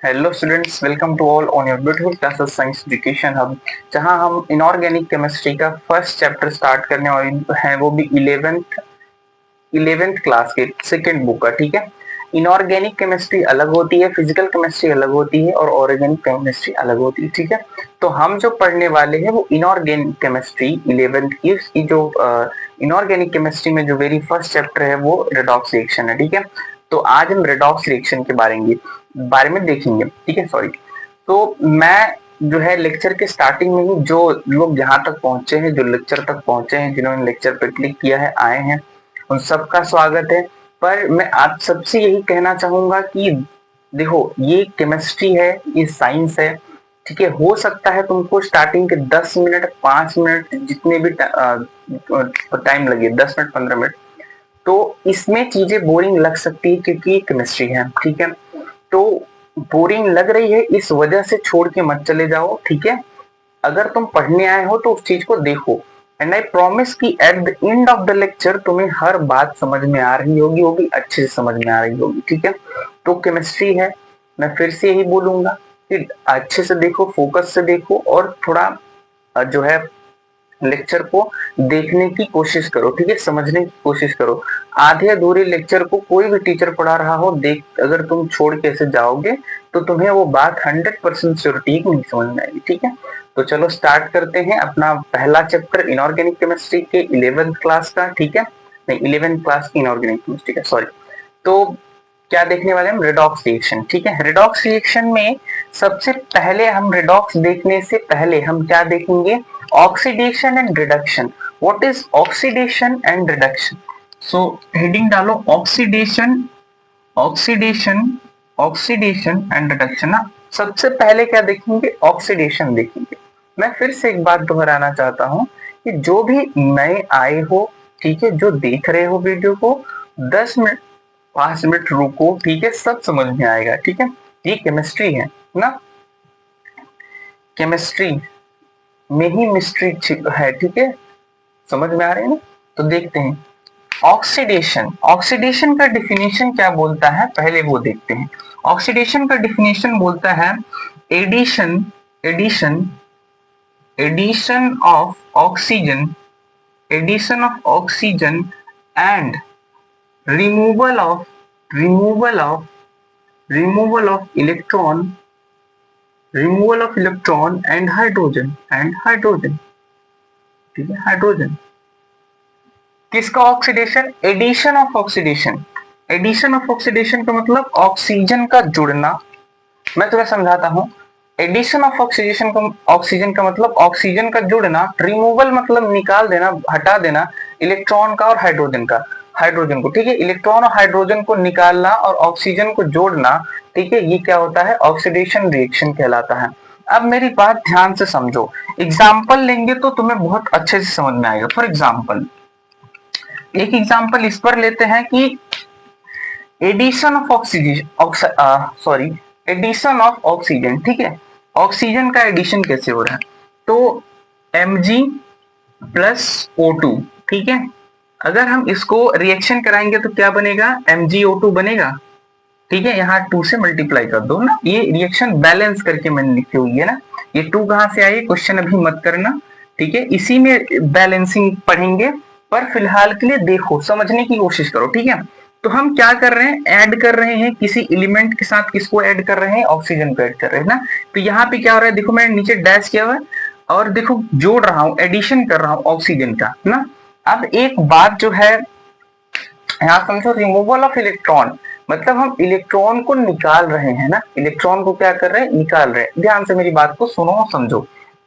Hello students, welcome to all on your beautiful classes science education hub, जहां हम inorganic chemistry का first chapter start करने वाले हैं, वो भी 11th क्लास के सेकंड बुक का। ठीक है, इनऑर्गेनिक केमिस्ट्री अलग होती है, फिजिकल केमिस्ट्री अलग होती है और ऑर्गेनिक केमिस्ट्री अलग होती है। ठीक है, तो हम जो पढ़ने वाले हैं वो इनऑर्गेनिक केमिस्ट्री 11th की, इसकी जो इनऑर्गेनिक केमिस्ट्री में जो वेरी फर्स्ट चैप्टर है वो रेडॉक्स रिएक्शन है। ठीक है, तो आज हम रेडॉक्स रिएक्शन के बारे में देखेंगे। ठीक है, सॉरी। तो मैं जो है लेक्चर के स्टार्टिंग में ही जो लोग यहाँ तक पहुंचे हैं, जो लेक्चर तक पहुंचे हैं, जिन्होंने लेक्चर पर क्लिक किया है, आए हैं, उन सबका स्वागत है। पर मैं आप सबसे यही कहना चाहूंगा कि देखो, ये केमिस्ट्री है, ये साइंस है। ठीक है, हो सकता है तुमको स्टार्टिंग के 10 मिनट 5 मिनट जितने भी टाइम लगे, 10 मिनट 15 मिनट, तो इसमें चीजें बोरिंग लग सकती है क्योंकि केमिस्ट्री है। ठीक है, तो बोरिंग लग रही है इस वजह से छोड़ के मत चले जाओ। ठीक है, अगर तुम पढ़ने आए हो तो उस चीज को देखो, एंड आई प्रॉमिस कि at the end of the lecture तुम्हें हर बात समझ में आ रही होगी, वो भी अच्छे से समझ में आ रही होगी। ठीक है, तो केमिस्ट्री है, मैं फिर से यही बोलूंगा कि अच्छे से देखो, फोकस से देखो, और थोड़ा जो है लेक्चर को देखने की कोशिश करो। ठीक है, समझने की कोशिश करो। आधे अधूरे लेक्चर को कोई भी टीचर पढ़ा रहा हो, देख अगर तुम छोड़ के ऐसे जाओगे तो तुम्हें वो बात 100% श्योरिटी नहीं समझ में आएगी। ठीक है, तो चलो स्टार्ट करते हैं अपना पहला चैप्टर इनऑर्गेनिक केमिस्ट्री के 11th क्लास का। ठीक है, नहीं, 11th क्लास की इनऑर्गेनिक केमिस्ट्री का, सॉरी। तो क्या देखने वाले हम? Redox reaction. ठीक है, रेडॉक्स रिएक्शन में सबसे पहले हम रेडॉक्स देखने से पहले हम क्या देखेंगे? Oxidation and reduction. What is oxidation and reduction? So heading डालो oxidation, oxidation, oxidation and reduction ना। सबसे पहले क्या देखेंगे? ऑक्सीडेशन देखेंगे। मैं फिर से एक बात दोहराना चाहता हूं कि जो भी नए आए हो, ठीक है, जो देख रहे हो वीडियो को, 10 मिनट 5 मिनट रुको। ठीक है, सब समझ में आएगा। ठीक है, ये केमिस्ट्री है ना, केमिस्ट्री में ही मिस्ट्री है। ठीक है, समझ में आ रहे हैं ना? तो देखते हैं ऑक्सीडेशन। ऑक्सीडेशन का डिफिनेशन क्या बोलता है, पहले वो देखते हैं। ऑक्सीडेशन का डिफिनेशन बोलता है addition, addition, addition of oxygen, addition of oxygen and removal of, removal of, removal of electron, removal of electron and hydrogen, and hydrogen. ठीक है, हाइड्रोजन। किसका oxidation? Addition of oxidation. Addition of oxidation का मतलब oxygen का जुड़ना। मैं तुम्हें समझाता हूं। एडिशन ऑफ ऑक्सीडेशन का, ऑक्सीजन का मतलब ऑक्सीजन का जुड़ना। रिमूवल मतलब निकाल देना, हटा देना इलेक्ट्रॉन का और हाइड्रोजन का, हाइड्रोजन को। ठीक है, इलेक्ट्रॉन और हाइड्रोजन को निकालना और ऑक्सीजन को जोड़ना। ठीक है, ये क्या होता है? ऑक्सीडेशन रिएक्शन कहलाता है। अब मेरी बात ध्यान से समझो, एग्जाम्पल लेंगे तो तुम्हें बहुत अच्छे से समझ में आएगा। फॉर एग्जाम्पल, एक एग्जाम्पल इस पर लेते हैं कि addition of oxygen, sorry, addition of oxygen. ठीक है, ऑक्सीजन का एडिशन कैसे हो रहा है? तो Mg प्लस O2। ठीक है, अगर हम इसको रिएक्शन कराएंगे तो क्या बनेगा? MgO2 बनेगा। ठीक है, यहाँ 2 से मल्टीप्लाई कर दो ना, ये रिएक्शन बैलेंस करके मैंने लिखी हुई है ना। ये 2 कहां से आई? क्वेश्चन अभी मत करना। ठीक है, इसी में बैलेंसिंग पढ़ेंगे, पर फिलहाल के लिए देखो, समझने की कोशिश करो। ठीक है, तो हम क्या कर रहे हैं? ऐड कर रहे हैं किसी एलिमेंट के साथ। किसको ऐड कर रहे हैं? ऑक्सीजन को ऐड कर रहे हैं ना। तो यहाँ पे क्या हो रहा है? देखो, मैंने नीचे डैश किया हुआ है और देखो जोड़ रहा हूं, एडिशन कर रहा हूं ऑक्सीजन का ना। अब एक बात जो है यहाँ समझो, रिमूवल ऑफ इलेक्ट्रॉन मतलब हम इलेक्ट्रॉन को निकाल रहे हैं ना। इलेक्ट्रॉन को क्या कर रहे हैं? निकाल रहे हैं। ध्यान से मेरी बात को सुनो और समझो।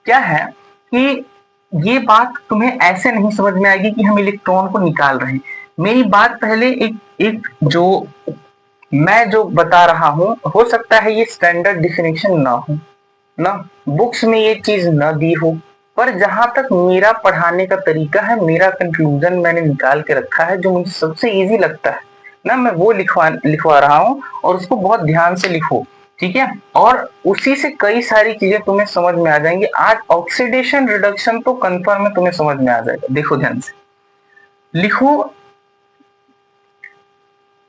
क्या है कि ये बात तुम्हें ऐसे नहीं समझ में आएगी कि हम इलेक्ट्रॉन को निकाल रहे हैं। मेरी बात पहले एक एक जो मैं जो बता रहा हूं, हो सकता है ये स्टैंडर्ड डिफिनेशन ना हो ना, बुक्स में ये चीज न दी हो, पर जहां तक मेरा पढ़ाने का तरीका है, मेरा कंक्लूजन मैंने निकाल के रखा है, जो मुझे सबसे इजी लगता है ना, मैं वो लिखवा रहा हूं, और उसको बहुत ध्यान से लिखो। ठीक है, और उसी से कई सारी चीजें तुम्हें समझ में आ जाएंगी। आज ऑक्सीडेशन रिडक्शन तो कंफर्म है, तुम्हें समझ में आ जाएगा। देखो ध्यान से लिखो,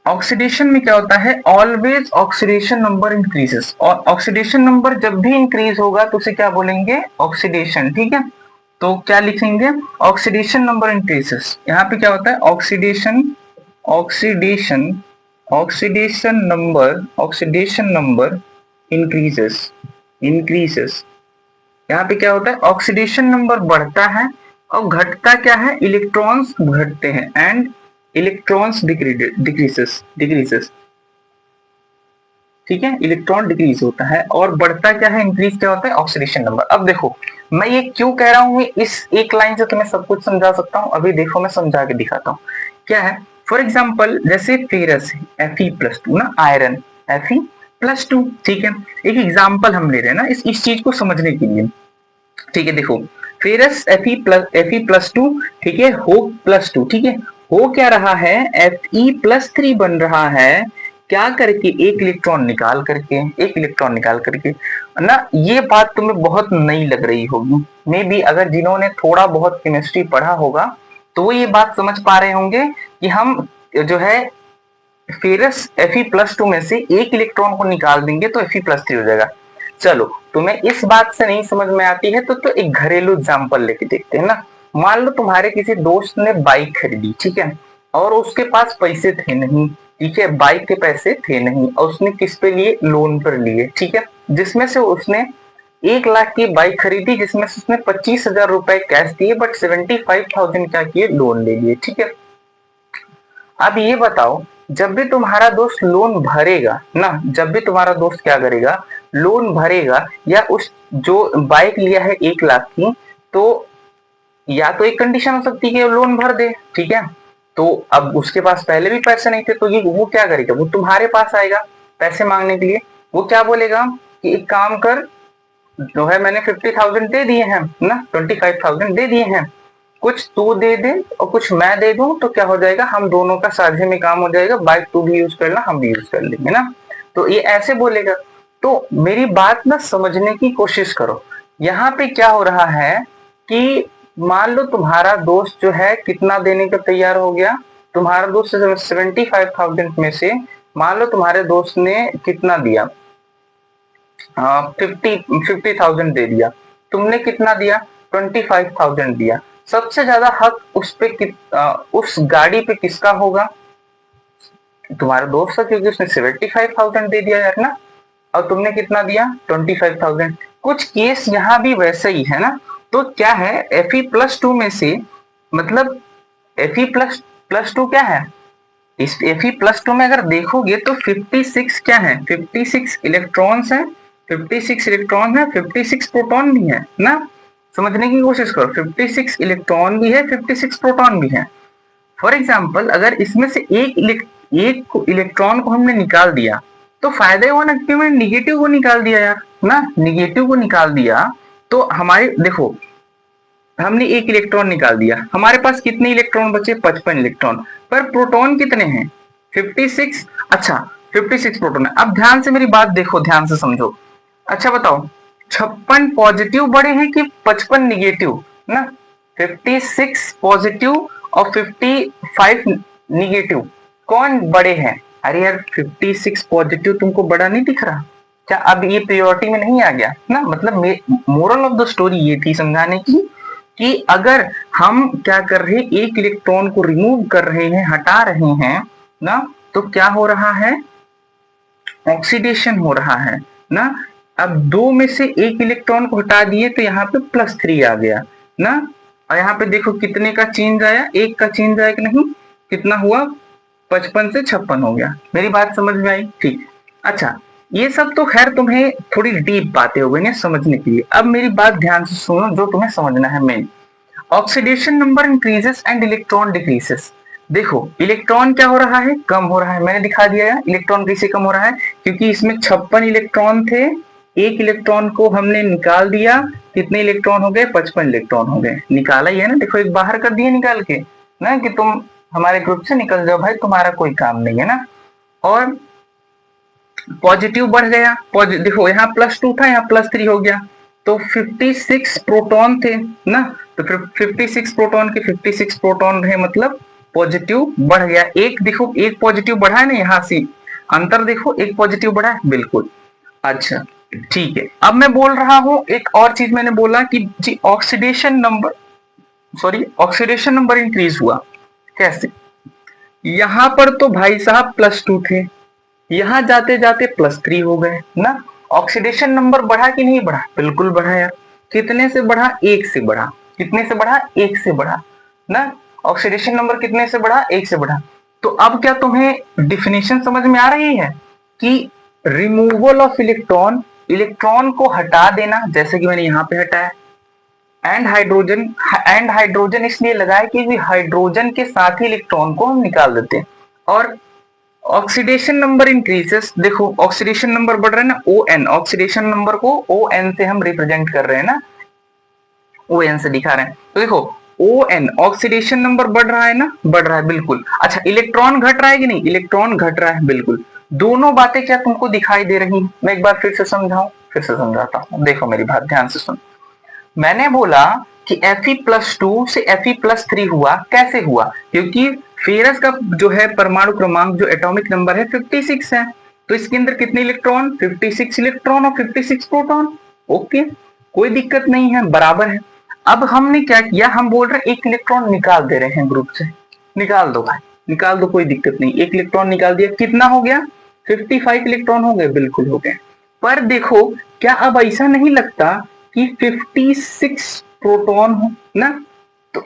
ऑक्सीडेशन में क्या होता है, ऑलवेज ऑक्सीडेशन नंबर इंक्रीजेस, और ऑक्सीडेशन नंबर जब भी इंक्रीज होगा तो उसे क्या बोलेंगे, ऑक्सीडेशन, ठीक है। तो क्या लिखेंगे, ऑक्सीडेशन नंबर इंक्रीजेस। यहाँ पे क्या होता है, oxidation, oxidation, oxidation number increases, increases. यहाँ पे क्या होता है, ऑक्सीडेशन नंबर बढ़ता है और घटता क्या है, इलेक्ट्रॉन्स घटते हैं, एंड इलेक्ट्रॉन्स डिक्रीजेस, डिक्रीजेस, ठीक है, इलेक्ट्रॉन डिक्रीज होता है और बढ़ता क्या है, इंक्रीज क्या होता है, ऑक्सीडेशन नंबर। अब देखो मैं ये क्यों कह रहा हूँ, इस एक लाइन से तुम्हें सब कुछ समझा सकता हूँ। अभी देखो मैं समझा के दिखाता हूँ क्या है। फॉर एग्जाम्पल जैसे फेरस है Fe+2 ना, आयरन Fe+2, ठीक है। एक एग्जाम्पल हम ले रहे हैं ना इस चीज को समझने के लिए, ठीक है। देखो फेरस Fe+2, ठीक है, हो +2, ठीक है, हो क्या रहा है, Fe+3 बन रहा है, क्या करके, एक इलेक्ट्रॉन निकाल करके, एक इलेक्ट्रॉन निकाल करके ना। ये बात तुम्हें बहुत नई लग रही होगी, मे बी अगर जिन्होंने थोड़ा बहुत केमिस्ट्री पढ़ा होगा तो वो ये बात समझ पा रहे होंगे कि हम जो है फेरस Fe+2 में से एक इलेक्ट्रॉन को निकाल देंगे तो Fe+3 हो जाएगा। चलो तुम्हें इस बात से नहीं समझ में आती है तो एक घरेलू एग्जांपल लेके देखते हैं ना। मान लो तुम्हारे किसी दोस्त ने बाइक खरीदी, ठीक है, और उसके पास पैसे थे नहीं, ठीक है, बाइक के पैसे थे नहीं और उसने किस पे लिए, लोन पर लिए, ठीक है, जिसमें से उसने 1 लाख की बाइक खरीदी, जिसमें से उसने 25,000 रुपए कैश दिए, बट 75,000 क्या किए, लोन ले लिए, ठीक है। अब ये बताओ, जब भी तुम्हारा दोस्त लोन भरेगा ना, जब भी तुम्हारा दोस्त क्या करेगा, लोन भरेगा, या उस जो बाइक लिया है 1 लाख की, तो या तो एक कंडीशन हो सकती है कि लोन भर दे, ठीक है। तो अब उसके पास पहले भी पैसे नहीं थे तो ये वो क्या करेगा, वो तुम्हारे पास आएगा पैसे मांगने के लिए। वो क्या बोलेगा कि एक काम कर, जो है मैंने 50,000 दे दिए हैं ना, 25,000 दे दिए हैं, कुछ तू दे दे और कुछ मैं दे दूं तो क्या हो जाएगा, हम दोनों का साझे में काम हो जाएगा, बाइक तू भी यूज करना हम भी यूज कर लेंगे ना। तो ये ऐसे बोलेगा। तो मेरी बात ना समझने की कोशिश करो, यहाँ पे क्या हो रहा है कि मान लो तुम्हारा दोस्त जो है कितना देने का तैयार हो गया, तुम्हारा दोस्त 75,000 में से मान लो तुम्हारे दोस्त ने कितना दिया, 50,000 दे दिया, तुमने कितना दिया, 25,000 दिया। सबसे ज्यादा हक उस गाड़ी पे किसका होगा, तुम्हारा दोस्त का, क्योंकि उसने 75,000 दे दिया यार ना, और तुमने कितना दिया, 25,000। कुछ केस यहाँ भी वैसे ही है ना। तो क्या है, Fe+2 में से, मतलब Fe+2 क्या है, इस Fe+2 में अगर देखोगे तो 56 क्या है, 56 इलेक्ट्रॉन्स है, 56 इलेक्ट्रॉन है, 56 प्रोटॉन भी है ना। समझने की कोशिश करो, 56 इलेक्ट्रॉन भी है, 56 प्रोटॉन भी है। फॉर एग्जाम्पल अगर इसमें से एक इलेक्ट्रॉन को हमने निकाल दिया तो फायदा हुआ ना, कि हमने निगेटिव को निकाल दिया यार ना, निगेटिव को निकाल दिया तो हमारे देखो, हमने एक इलेक्ट्रॉन निकाल दिया, हमारे पास कितने इलेक्ट्रॉन बचे, 55 इलेक्ट्रॉन, पर प्रोटॉन कितने हैं, 56। अच्छा 56 प्रोटॉन है। अब ध्यान से मेरी बात देखो, ध्यान से समझो। अच्छा बताओ, 56 पॉजिटिव बड़े हैं कि 55 निगेटिव ना, 56 पॉजिटिव और 55 निगेटिव, कौन बड़े हैं। अरे यार 56 पॉजिटिव तुमको बड़ा नहीं दिख रहा क्या, अब ये प्रियोरिटी में नहीं आ गया ना। मतलब मोरल ऑफ द स्टोरी ये थी समझाने की कि अगर हम क्या कर रहे हैं, एक इलेक्ट्रॉन को रिमूव कर रहे हैं, हटा रहे हैं ना, तो क्या हो रहा है, ऑक्सीडेशन हो रहा है ना। अब 2 में से एक इलेक्ट्रॉन को हटा दिए तो यहाँ पे +3 आ गया ना, और यहाँ पे देखो कितने का चेंज आया, एक का चेंज आया कि नहीं, कितना हुआ, 55 से 56 हो गया। मेरी बात समझ में आई, ठीक। अच्छा ये सब तो खैर तुम्हें थोड़ी डीप बातें हो गई समझने के लिए। अब मेरी बात ध्यान से सुनो, जो तुम्हें समझना है main, oxidation number increases and electron decreases. देखो इलेक्ट्रॉन क्या हो रहा है, कम हो रहा है, मैंने दिखा दिया है इलेक्ट्रॉन कैसे कम हो रहा है, क्योंकि इसमें 56 इलेक्ट्रॉन थे, एक इलेक्ट्रॉन को हमने निकाल दिया, कितने इलेक्ट्रॉन हो गए, 55 इलेक्ट्रॉन हो गए, निकाला ही है ना, देखो एक बाहर कर दिए निकाल के ना, कि तुम हमारे ग्रुप से निकल जाओ भाई, तुम्हारा कोई काम नहीं है ना। और पॉजिटिव बढ़ गया, देखो यहाँ +2 था, यहाँ +3 हो गया, तो 56 प्रोटॉन थे ना, तो फिर 56 प्रोटॉन के 56 प्रोटॉन रहे, मतलब पॉजिटिव बढ़ गया, एक देखो एक पॉजिटिव बढ़ा है ना, यहां से अंतर देखो, एक पॉजिटिव बढ़ा है, बिल्कुल। अच्छा ठीक है, अब मैं बोल रहा हूं एक और चीज, मैंने बोला कि जी oxidation number, sorry oxidation number increase हुआ कैसे। यहां पर तो भाई साहब +2 थे, यहां जाते जाते +3 हो गए ना। ऑक्सीडेशन नंबर बढ़ा कि नहीं बढ़ा, बिल्कुल बढ़ा यार। कितने से बढ़ा, 1 से बढ़ा। कितने से बढ़ा, 1 से बढ़ा ना। ऑक्सीडेशन नंबर कितने से बढ़ा, 1 से बढ़ा। तो अब क्या तुम्हें डिफिनेशन समझ में आ रही है कि रिमूवल ऑफ इलेक्ट्रॉन, इलेक्ट्रॉन को हटा देना, जैसे कि मैंने यहां पे हटाया। एंड हाइड्रोजन, एंड हाइड्रोजन इसलिए लगाया कि हाइड्रोजन के साथ ही इलेक्ट्रॉन को हम निकाल देते हैं। और ऑक्सीडेशन नंबर इंक्रीजेस, देखो ऑक्सीडेशन नंबर बढ़ रहा है ना, ON, ऑक्सीडेशन नंबर को ON से हम रिप्रेजेंट कर रहे हैं ना, ON से दिखा रहे हैं। तो देखो ON, ऑक्सीडेशन नंबर बढ़ रहा है ना, बढ़ रहा है बिल्कुल। अच्छा इलेक्ट्रॉन घट रहा है कि नहीं, इलेक्ट्रॉन घट रहा है बिल्कुल। दोनों बातें क्या तुमको दिखाई दे रही हैं, मैं एक बार फिर से समझाऊं, फिर से समझाता हूं, देखो मेरी बात ध्यान से सुन। मैंने बोला कि Fe+2 से Fe+3 हुआ, कैसे हुआ, क्योंकि फेरस का जो है परमाणु क्रमांक, जो एटॉमिक नंबर है 56 है, तो इसके अंदर कितने इलेक्ट्रॉन, 56 इलेक्ट्रॉन और 56 प्रोटॉन। ओके, कोई दिक्कत नहीं है, बराबर है। अब हमने क्या किया, हम बोल रहे एक इलेक्ट्रॉन निकाल दे रहे हैं ग्रुप से, निकाल दो भाई, निकाल दो, कोई दिक्कत नहीं। एक इलेक्ट्रॉन निकाल दिया, कितना हो गया, 55 इलेक्ट्रॉन हो गए, बिल्कुल हो गए। पर देखो क्या अब ऐसा नहीं लगता कि 56 प्रोटॉन हो ना, तो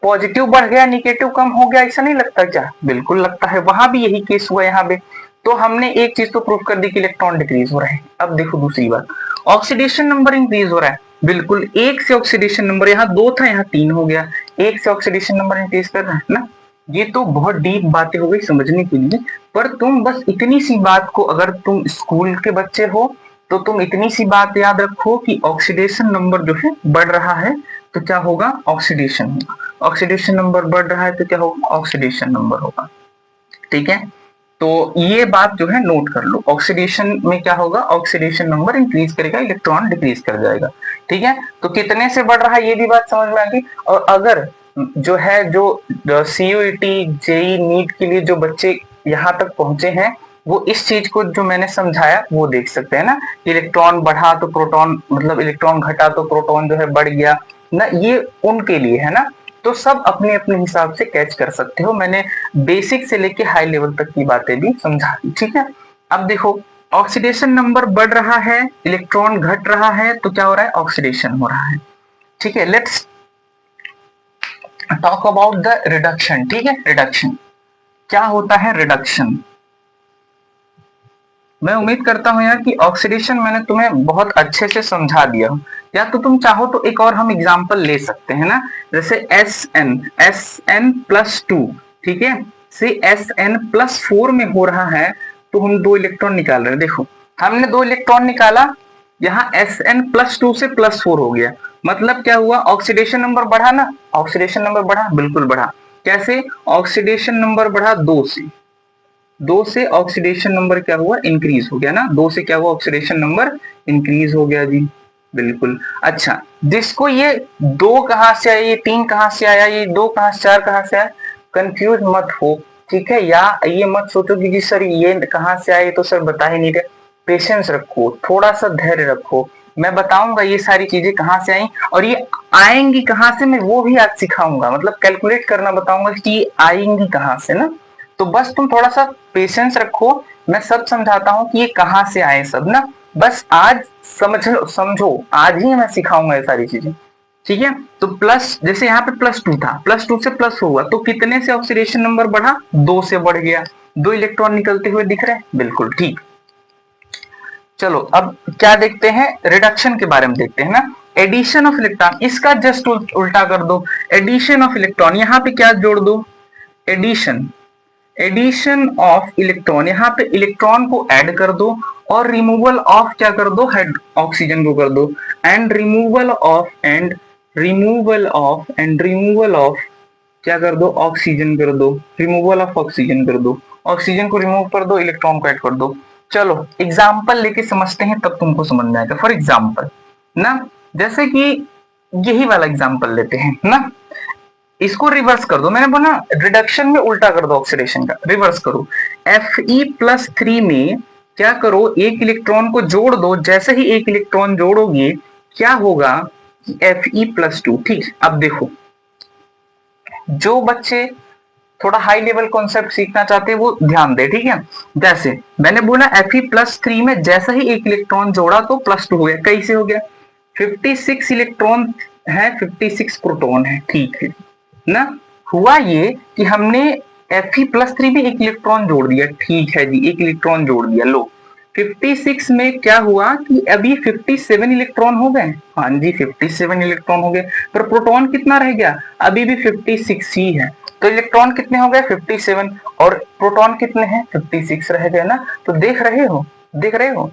पॉजिटिव बढ़ गया निगेटिव कम हो गया, ऐसा नहीं लगता क्या, बिल्कुल लगता है। वहां भी यही केस हुआ यहाँ पे। तो हमने एक चीज तो प्रूफ कर दी कि इलेक्ट्रॉन डिक्रीज हो रहे हैं। अब देखो दूसरी बात, ऑक्सीडेशन नंबर इंक्रीज हो रहा है, बिल्कुल। एक से ऑक्सीडेशन नंबर, यहाँ 2 था यहाँ 3 हो गया, एक से ऑक्सीडेशन नंबर इंक्रीज कर रहा है ना। ये तो बहुत डीप बातें हो गई समझने के लिए, पर तुम बस इतनी सी बात को, अगर तुम स्कूल के बच्चे हो तो तुम इतनी सी बात याद रखो कि ऑक्सीडेशन नंबर जो है बढ़ रहा है तो क्या होगा, ऑक्सीडेशन होगा। ऑक्सीडेशन नंबर बढ़ रहा है तो क्या होगा, ऑक्सीडेशन नंबर होगा। ठीक है, तो ये बात जो है नोट कर लो, ऑक्सीडेशन में क्या होगा, ऑक्सीडेशन नंबर इंक्रीज करेगा, इलेक्ट्रॉन डिक्रीज कर जाएगा। ठीक है, तो कितने से बढ़ रहा है ये भी बात समझ में आ गई। और अगर जो है, जो CUET JEE नीट के लिए जो बच्चे यहाँ तक पहुंचे हैं, वो इस चीज को जो मैंने समझाया वो देख सकते हैं ना। इलेक्ट्रॉन बढ़ा तो प्रोटॉन, मतलब इलेक्ट्रॉन घटा तो प्रोटॉन जो है बढ़ गया ना, ये उनके लिए है ना। तो सब अपने अपने हिसाब से कैच कर सकते हो, मैंने बेसिक से लेके हाई लेवल तक की बातें भी समझा दी। ठीक है, अब देखो ऑक्सीडेशन नंबर बढ़ रहा है, इलेक्ट्रॉन घट रहा है, तो क्या हो रहा है, ऑक्सीडेशन हो रहा है। ठीक है, let's talk about the reduction. ठीक है, रिडक्शन क्या होता है, रिडक्शन। मैं उम्मीद करता हूं यार कि ऑक्सीडेशन मैंने तुम्हें बहुत अच्छे से समझा दिया हूं। या तो तुम चाहो तो एक और हम एग्जांपल ले सकते हैं ना, जैसे SN+2, ठीक है, से SN+4 में हो रहा है, तो हम 2 इलेक्ट्रॉन निकाल रहे हैं। देखो हमने 2 इलेक्ट्रॉन निकाला, यहाँ SN+2 से +4 हो गया, मतलब क्या हुआ, ऑक्सीडेशन नंबर बढ़ा ना, ऑक्सीडेशन नंबर बढ़ा, बिल्कुल बढ़ा। कैसे, ऑक्सीडेशन नंबर बढ़ा 2 से, 2 से ऑक्सीडेशन नंबर क्या हुआ, इंक्रीज हो गया ना, 2 से क्या हुआ, ऑक्सीडेशन नंबर इंक्रीज हो गया जी, बिल्कुल। अच्छा, जिसको ये 2 कहां से आया, ये 3 कहां से आया, ये 2 कहां से, 4 कहां से आया, कंफ्यूज मत हो। ठीक है, या ये मत सोचो कि जी सर ये कहां से आए, तो सर बता ही नहीं रहे। पेशेंस रखो, थोड़ा सा धैर्य रखो, मैं बताऊंगा ये सारी चीजें कहां से आई, और ये आएंगी कहां से, मैं वो भी आज सिखाऊंगा, मतलब कैलकुलेट करना बताऊंगा कि ये आएंगी कहां से ना। तो बस तुम थोड़ा सा पेशेंस रखो, मैं सब समझाता हूँ कि ये कहां से आए सब ना, बस आज समझो, आज ही मैं सिखाऊंगा ये सारी चीजें। ठीक है, तो प्लस, जैसे यहाँ पे +2 था, +2 से प्लस हुआ, तो कितने से ऑक्सीडेशन नंबर बढ़ा, 2 से बढ़ गया, 2 इलेक्ट्रॉन निकलते हुए दिख रहे हैं, बिल्कुल ठीक। चलो अब क्या देखते हैं, रिडक्शन के बारे में देखते हैं ना। एडिशन ऑफ इलेक्ट्रॉन, इसका जस्ट उल्टा कर दो, एडिशन ऑफ इलेक्ट्रॉन, यहाँ पे क्या जोड़ दो, एडिशन, एडिशन ऑफ इलेक्ट्रॉन, यहाँ पे इलेक्ट्रॉन को ऐड कर दो, और रिमूवल ऑफ क्या कर दो, ऑक्सीजन को कर दो, and removal of, and removal of, and removal of क्या कर दो, ऑक्सीजन कर दो, रिमूवल ऑफ ऑक्सीजन कर दो, ऑक्सीजन को रिमूव कर दो, इलेक्ट्रॉन को ऐड कर दो। चलो एग्जाम्पल लेके समझते हैं, तब तुमको समझ में आएगा। फॉर एग्जाम्पल ना, जैसे कि यही वाला एग्जाम्पल लेते हैं ना, इसको रिवर्स कर दो, मैंने बोला रिडक्शन में उल्टा कर दो, ऑक्सीडेशन का रिवर्स करो। Fe+3 में क्या करो, एक इलेक्ट्रॉन को जोड़ दो, जैसे ही एक इलेक्ट्रॉन जोड़ोगे क्या होगा, Fe+2। ठीक, अब देखो जो बच्चे थोड़ा हाई लेवल कॉन्सेप्ट सीखना चाहते हैं वो ध्यान दे, ठीक है। जैसे मैंने बोला Fe+3 में जैसा ही एक इलेक्ट्रॉन जोड़ा तो +2 हो गया। कैसे हो गया, 56 इलेक्ट्रॉन है, 56 प्रोटॉन है, ठीक है ना। हुआ ये कि हमने Fe+3 में एक इलेक्ट्रॉन जोड़ दिया, ठीक है जी, एक इलेक्ट्रॉन जोड़ दिया। लो 56 में क्या हुआ कि अभी 57 इलेक्ट्रॉन हो गए, हाँ जी 57 इलेक्ट्रॉन हो गए, पर प्रोटॉन कितना रह गया, अभी भी 56 ही है। तो इलेक्ट्रॉन कितने हो गए, 57, और प्रोटॉन कितने हैं, 56 रह गए ना। तो देख रहे हो, देख रहे हो,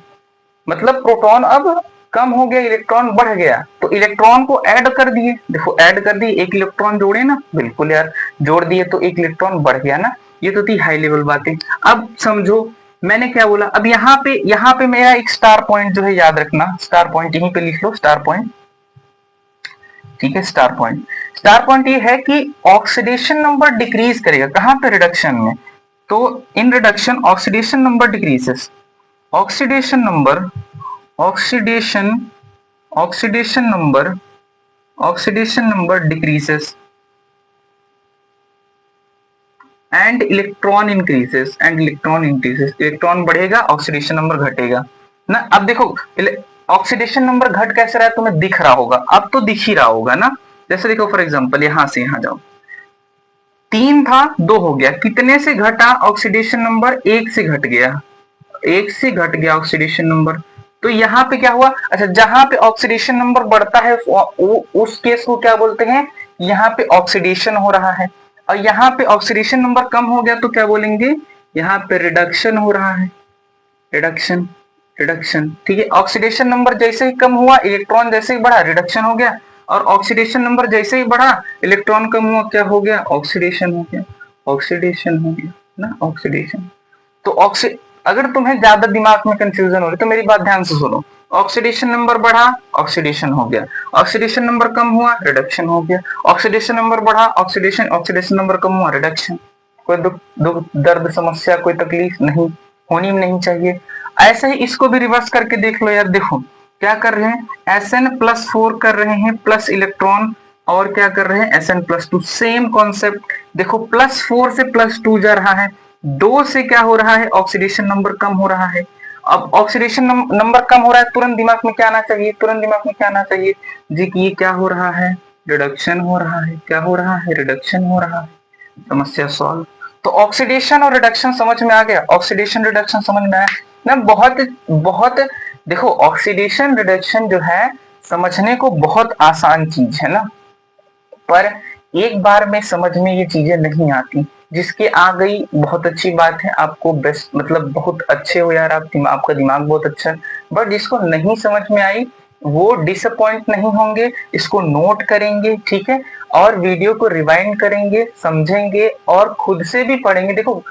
मतलब प्रोटॉन अब कम हो गया, इलेक्ट्रॉन बढ़ गया। तो इलेक्ट्रॉन को ऐड कर दिए, देखो ऐड कर दिए, एक इलेक्ट्रॉन जोड़े ना, बिल्कुल यार जोड़ दिए तो एक इलेक्ट्रॉन बढ़ गया ना। ये तो थी हाई लेवल बातें। अब समझो मैंने क्या बोला। अब यहाँ पे मेरा एक स्टार पॉइंट जो है याद रखना, स्टार पॉइंट यहीं पे लिख लो, स्टार पॉइंट, ठीक है। स्टार पॉइंट, स्टार पॉइंट ये है कि ऑक्सीडेशन नंबर डिक्रीज करेगा, कहां पे, रिडक्शन में। तो in reduction oxidation number decreases, oxidation number, oxidation oxidation number, oxidation number decreases and electron increases, and electron increases, electron बढ़ेगा, ऑक्सीडेशन नंबर घटेगा ना। अब देखो ऑक्सीडेशन नंबर घट कैसे रहा है, तुम्हें दिख रहा होगा, अब तो दिख ही रहा होगा ना। जैसे देखो फॉर एग्जांपल यहां से यहां जाओ, 3 था 2 हो गया, कितने से घटा ऑक्सीडेशन नंबर, 1 से घट गया, 1 से घट गया ऑक्सीडेशन नंबर। तो यहाँ पे क्या हुआ, अच्छा जहां पे ऑक्सीडेशन नंबर बढ़ता है उस केस को क्या बोलते हैं, यहाँ पे ऑक्सीडेशन हो रहा है। और यहाँ पे ऑक्सीडेशन नंबर कम हो गया तो क्या बोलेंगे, यहाँ पे रिडक्शन हो रहा है, रिडक्शन, रिडक्शन, ठीक है। ऑक्सीडेशन नंबर जैसे ही कम हुआ, इलेक्ट्रॉन जैसे ही बढ़ा, रिडक्शन हो गया। और ऑक्सीडेशन नंबर जैसे ही बढ़ा, इलेक्ट्रॉन कम हुआ, क्या हो गया, ऑक्सीडेशन हो गया, ऑक्सीडेशन हो गया ना, ऑक्सीडेशन। तो अगर तुम्हें ज्यादा दिमाग में कंफ्यूजन हो रही तो मेरी बात ध्यान से सुनो। ऑक्सीडेशन नंबर बढ़ा, ऑक्सीडेशन हो गया, ऑक्सीडेशन नंबर कम हुआ, रिडक्शन हो गया, ऑक्सीडेशन नंबर बढ़ा, ऑक्सीडेशन नंबर कम हुआ, रिडक्शन। कोई दुख दुख दर्द समस्या कोई तकलीफ नहीं होनी नहीं चाहिए। ऐसे ही इसको भी रिवर्स करके देख लो यार, देखो क्या कर रहे हैं, Sn+4 कर रहे हैं प्लस इलेक्ट्रॉन, और क्या कर रहे हैं, Sn+2, सेम कॉन्सेप्ट। देखो +4 से +2 जा रहा है, 2 से क्या हो रहा है, ऑक्सीडेशन नंबर कम हो रहा है। अब ऑक्सीडेशन नंबर कम हो रहा है, तुरंत दिमाग में क्या आना चाहिए, तुरंत दिमाग में क्या आना चाहिए जी, कि ये क्या हो रहा है, रिडक्शन हो रहा है, क्या हो रहा है, रिडक्शन हो रहा है। समस्या सॉल्व। तो ऑक्सीडेशन और रिडक्शन समझ में आ गया, ऑक्सीडेशन रिडक्शन समझ में आया ना। बहुत बहुत देखो ऑक्सीडेशन रिडक्शन जो है समझने को बहुत आसान चीज है ना, पर एक बार में समझ में ये चीजें नहीं आती। जिसके आ गई बहुत अच्छी बात है, आपको बेस्ट, मतलब बहुत अच्छे हो यार आप, आपका दिमाग बहुत अच्छा है। बट जिसको नहीं समझ में आई वो डिसअपॉइंट नहीं होंगे, इसको नोट करेंगे, ठीक है, और वीडियो को रिवाइंड करेंगे, समझेंगे और खुद से भी पढ़ेंगे। देखो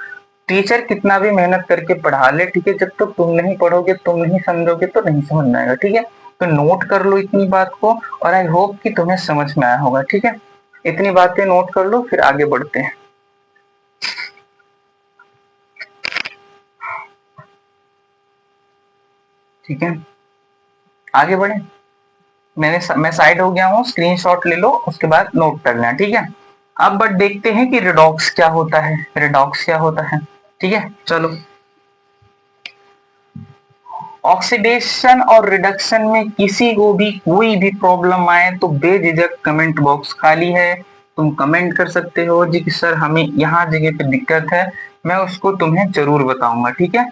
टीचर कितना भी मेहनत करके पढ़ा ले, ठीक है, जब तक तुम नहीं पढ़ोगे, तुम नहीं समझोगे तो नहीं समझ में आएगा, ठीक है। तो नोट कर लो इतनी बात को, और आई होप कि तुम्हें समझ में आया होगा, ठीक है। इतनी बातें नोट कर लो, फिर आगे बढ़ते हैं। ठीक है, आगे बढ़े। मैं साइड हो गया हूँ, स्क्रीनशॉट ले लो, उसके बाद नोट कर लेना, ठीक है। अब बट देखते हैं कि रिडॉक्स क्या होता है, रिडॉक्स क्या होता है, ठीक है। चलो, ऑक्सीडेशन और रिडक्शन में किसी को भी कोई भी प्रॉब्लम आए तो बेझिझक कमेंट बॉक्स खाली है, तुम कमेंट कर सकते हो जी कि सर हमें यहाँ जगह पे दिक्कत है, मैं उसको तुम्हें जरूर बताऊंगा, ठीक है।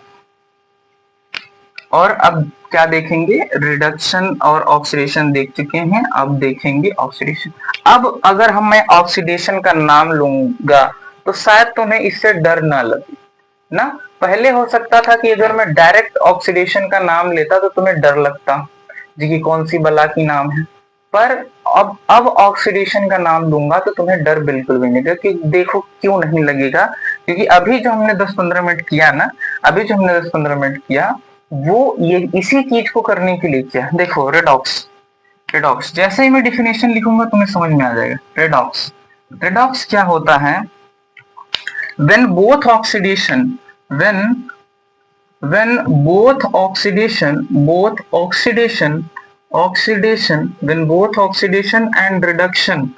और अब क्या देखेंगे, रिडक्शन और ऑक्सीडेशन देख चुके हैं, अब देखेंगे ऑक्सीडेशन। अब अगर मैं ऑक्सीडेशन का नाम लूंगा तो शायद तुम्हें इससे डर ना लगे ना। पहले हो सकता था कि अगर मैं डायरेक्ट ऑक्सीडेशन का नाम लेता तो तुम्हें डर लगता जी कि कौन सी बला की नाम है, पर अब ऑक्सीडेशन का नाम दूंगा तो तुम्हें डर बिल्कुल भी नहीं लगेगा। कि देखो क्यों नहीं लगेगा, क्योंकि अभी जो हमने 10-15 मिनट किया ना, अभी जो हमने 10-15 मिनट किया वो ये इसी चीज को करने के लिए किया। देखो रेडॉक्स, रेडॉक्स जैसे ही मैं डिफिनेशन लिखूंगा तुम्हें समझ में आ जाएगा। रेडॉक्स, रेडॉक्स क्या होता है? when both oxidation when when both oxidation and reduction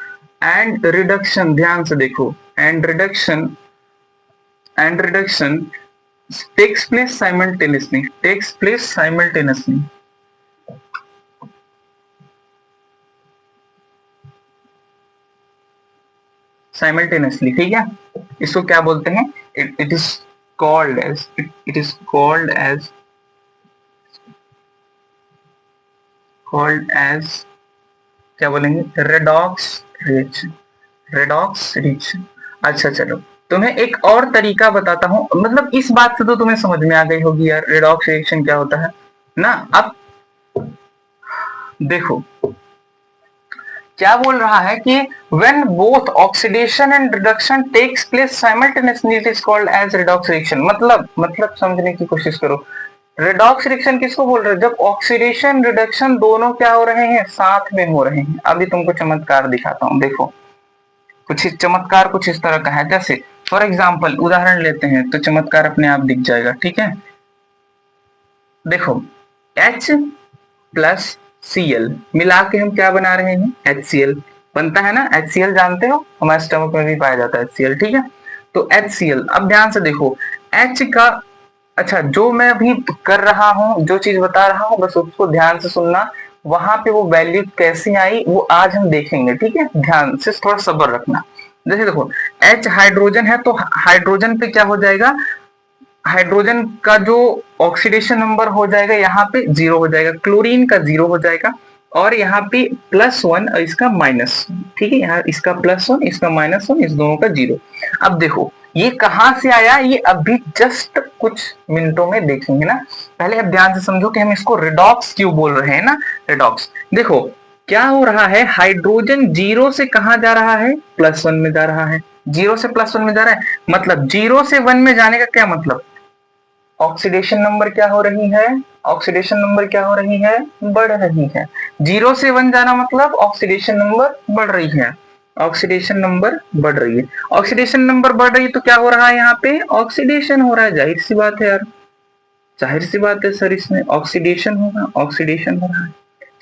ध्यान से देखो, and reduction takes place simultaneously, ठीक है। इसको क्या बोलते हैं? इट इज कॉल्ड एज क्या बोलेंगे? Redox reaction. अच्छा चलो, तुम्हें एक और तरीका बताता हूं, मतलब इस बात से तो तुम्हें समझ में आ गई होगी यार रेडॉक्स रिएक्शन क्या होता है ना। अब देखो क्या बोल रहा है कि when both oxidation and reduction takes place simultaneously it is called as redox reaction। मतलब समझने की कोशिश करो, रेडॉक्स रिएक्शन किसको बोल रहे हैं? जब ऑक्सीडेशन रिडक्शन दोनों क्या हो रहे हैं? साथ में हो रहे हैं। अभी तुमको चमत्कार दिखाता हूं, देखो कुछ चमत्कार कुछ इस तरह का है, जैसे फॉर एग्जाम्पल उदाहरण लेते हैं तो चमत्कार अपने आप दिख जाएगा, ठीक है। देखो H प्लस Cl मिला के हम क्या बना रहे हैं? HCl बनता है ना। HCl जानते हो, हमारे स्टमक में भी पाया जाता है HCl, ठीक है। तो HCl, अब ध्यान से देखो H का, अच्छा जो मैं अभी कर रहा हूं, जो चीज बता रहा हूं बस उसको ध्यान से सुनना, वहां पे वो वैल्यू कैसे आई वो आज हम देखेंगे, ठीक है। ध्यान से थोड़ा सब्र रखना। जैसे देखो H हाइड्रोजन है तो हाइड्रोजन पे क्या हो जाएगा? हाइड्रोजन का जो ऑक्सीडेशन नंबर हो जाएगा यहाँ पे 0 हो जाएगा, क्लोरीन का 0 हो जाएगा, और यहाँ पे +1 और इसका -1, ठीक है। यहाँ इसका +1 इसका -1 इस दोनों का 0। अब देखो ये कहां से आया, ये अभी जस्ट कुछ मिनटों में देखेंगे ना। पहले अब ध्यान से समझो कि हम इसको रेडॉक्स क्यों बोल रहे हैं ना। रेडॉक्स देखो क्या हो रहा है, हाइड्रोजन 0 से कहां जा रहा है? +1 में जा रहा है। 0 से +1 में जा रहा है, मतलब 0 से 1 में जाने का क्या मतलब? ऑक्सीडेशन नंबर क्या हो रही है? ऑक्सीडेशन नंबर क्या हो रही है? बढ़ रही है। 0 से 1 जाना मतलब ऑक्सीडेशन नंबर बढ़ रही है, ऑक्सीडेशन नंबर बढ़ रही है। ऑक्सीडेशन नंबर बढ़ रही है तो क्या हो रहा है? यहाँ पे ऑक्सीडेशन हो रहा है, जाहिर सी बात है यार, जाहिर सी बात है सर, इसमें ऑक्सीडेशन होगा, ऑक्सीडेशन हो रहा है,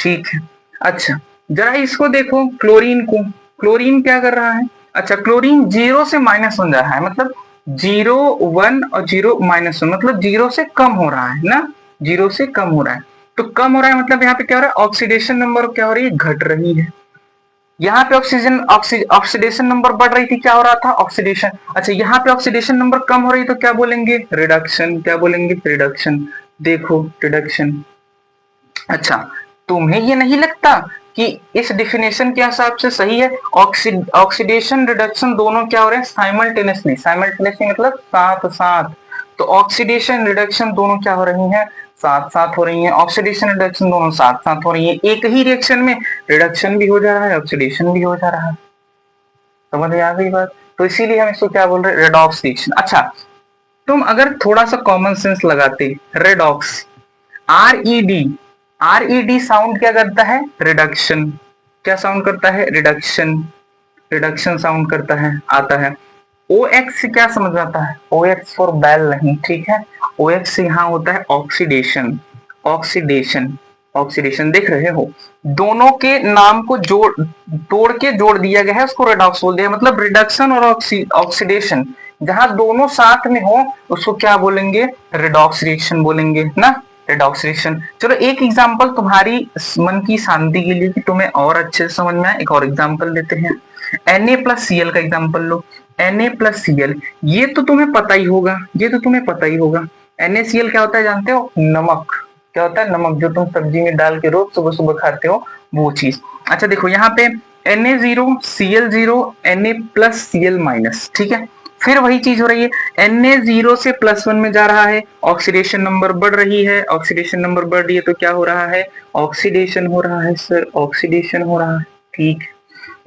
ठीक है। अच्छा जरा इसको देखो, क्लोरीन को, क्लोरीन क्या कर रहा है? अच्छा क्लोरीन 0 से -1 जा रहा है, मतलब 0 1 और 0 -1, मतलब 0 से कम हो रहा है ना, 0 से कम हो रहा है। तो कम हो रहा है मतलब यहाँ पे क्या हो रहा है? ऑक्सीडेशन नंबर क्या हो रही है? घट रही है। यहाँ पे ऑक्सीडेशन नंबर बढ़ रही थी, क्या हो रहा था? ऑक्सीडेशन। अच्छा यहाँ पे ऑक्सीडेशन नंबर कम हो रही तो क्या बोलेंगे? रिडक्शन। क्या बोलेंगे? रिडक्शन। देखो रिडक्शन। अच्छा तुम्हें ये नहीं लगता कि इस डिफिनेशन के हिसाब से सही है? ऑक्सीडेशन रिडक्शन दोनों क्या हो रहे हैं? साइमल्टेनियसली। साइमल्टेनियसली मतलब साथ साथ। तो ऑक्सीडेशन रिडक्शन दोनों क्या हो रही हैं? साथ साथ हो रही हैं। ऑक्सीडेशन रिडक्शन दोनों साथ साथ हो रही हैं। एक ही रिएक्शन में रिडक्शन भी हो जा रहा है, ऑक्सीडेशन भी हो जा रहा है। समझ में आ गई बात? तो इसीलिए हम इसको क्या बोल रहे हैं? Redox reaction. अच्छा तुम अगर थोड़ा सा कॉमन सेंस लगाते, रेडॉक्स, RED, RED साउंड क्या करता है? रिडक्शन। क्या साउंड करता है? रिडक्शन। रिडक्शन साउंड करता है, आता है। OX से क्या समझ आता है? OX फॉर बैल नहीं, ठीक है। OX से यहाँ होता है ऑक्सीडेशन। ऑक्सीडेशन, ऑक्सीडेशन देख रहे हो, दोनों के नाम को तोड़ के जोड़ दिया गया है, उसको रेडॉक्स बोल दिया। मतलब रिडक्शन और ऑक्सीडेशन जहां दोनों साथ में हो उसको क्या बोलेंगे? रेडॉक्स रिएक्शन बोलेंगे ना, रेडॉक्स रिएक्शन। चलो एक एग्जांपल तुम्हारी मन की शांति के लिए कि तुम्हें और अच्छे से समझ में आए, एक और एग्जांपल देते हैं। Na+Cl का एग्जांपल लो। Na+Cl ये तो तुम्हें पता ही होगा, ये तो तुम्हें पता ही होगा। NaCl क्या होता है जानते हो? नमक। क्या होता है? नमक, जो तुम सब्जी में डाल के रोज सुबह सुबह खाते हो, वो चीज। अच्छा देखो यहाँ पे Na0 Cl0 Na+Cl-, ठीक है। फिर वही चीज हो रही है, Na0 से +1 में जा रहा है, ऑक्सीडेशन नंबर बढ़ रही है, ऑक्सीडेशन नंबर बढ़ रही है तो क्या हो रहा है? ऑक्सीडेशन हो रहा है सर, ऑक्सीडेशन हो रहा है, ठीक।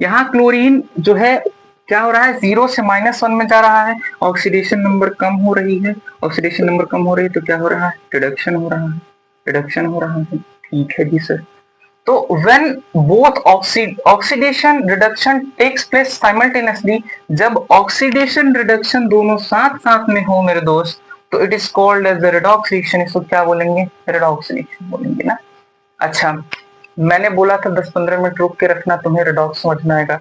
यहाँ क्लोरीन जो है क्या हो रहा है? 0 से -1 में जा रहा है, ऑक्सीडेशन नंबर कम हो रही है, ऑक्सीडेशन नंबर कम हो रही है तो क्या हो रहा है? रिडक्शन हो रहा है, रिडक्शन हो रहा है, ठीक है जी सर। तो when both oxidation reduction takes place simultaneously, जब ऑक्सीडेशन रिडक्शन दोनों साथ साथ में हो मेरे दोस्त, तो it is called as the redox reaction. इसको क्या बोलेंगे? रेडॉक्स रिएक्शन बोलेंगे ना। अच्छा, मैंने बोला था 10-15 मिनट रुक के रखना, तुम्हें रेडॉक्स समझ में आएगा।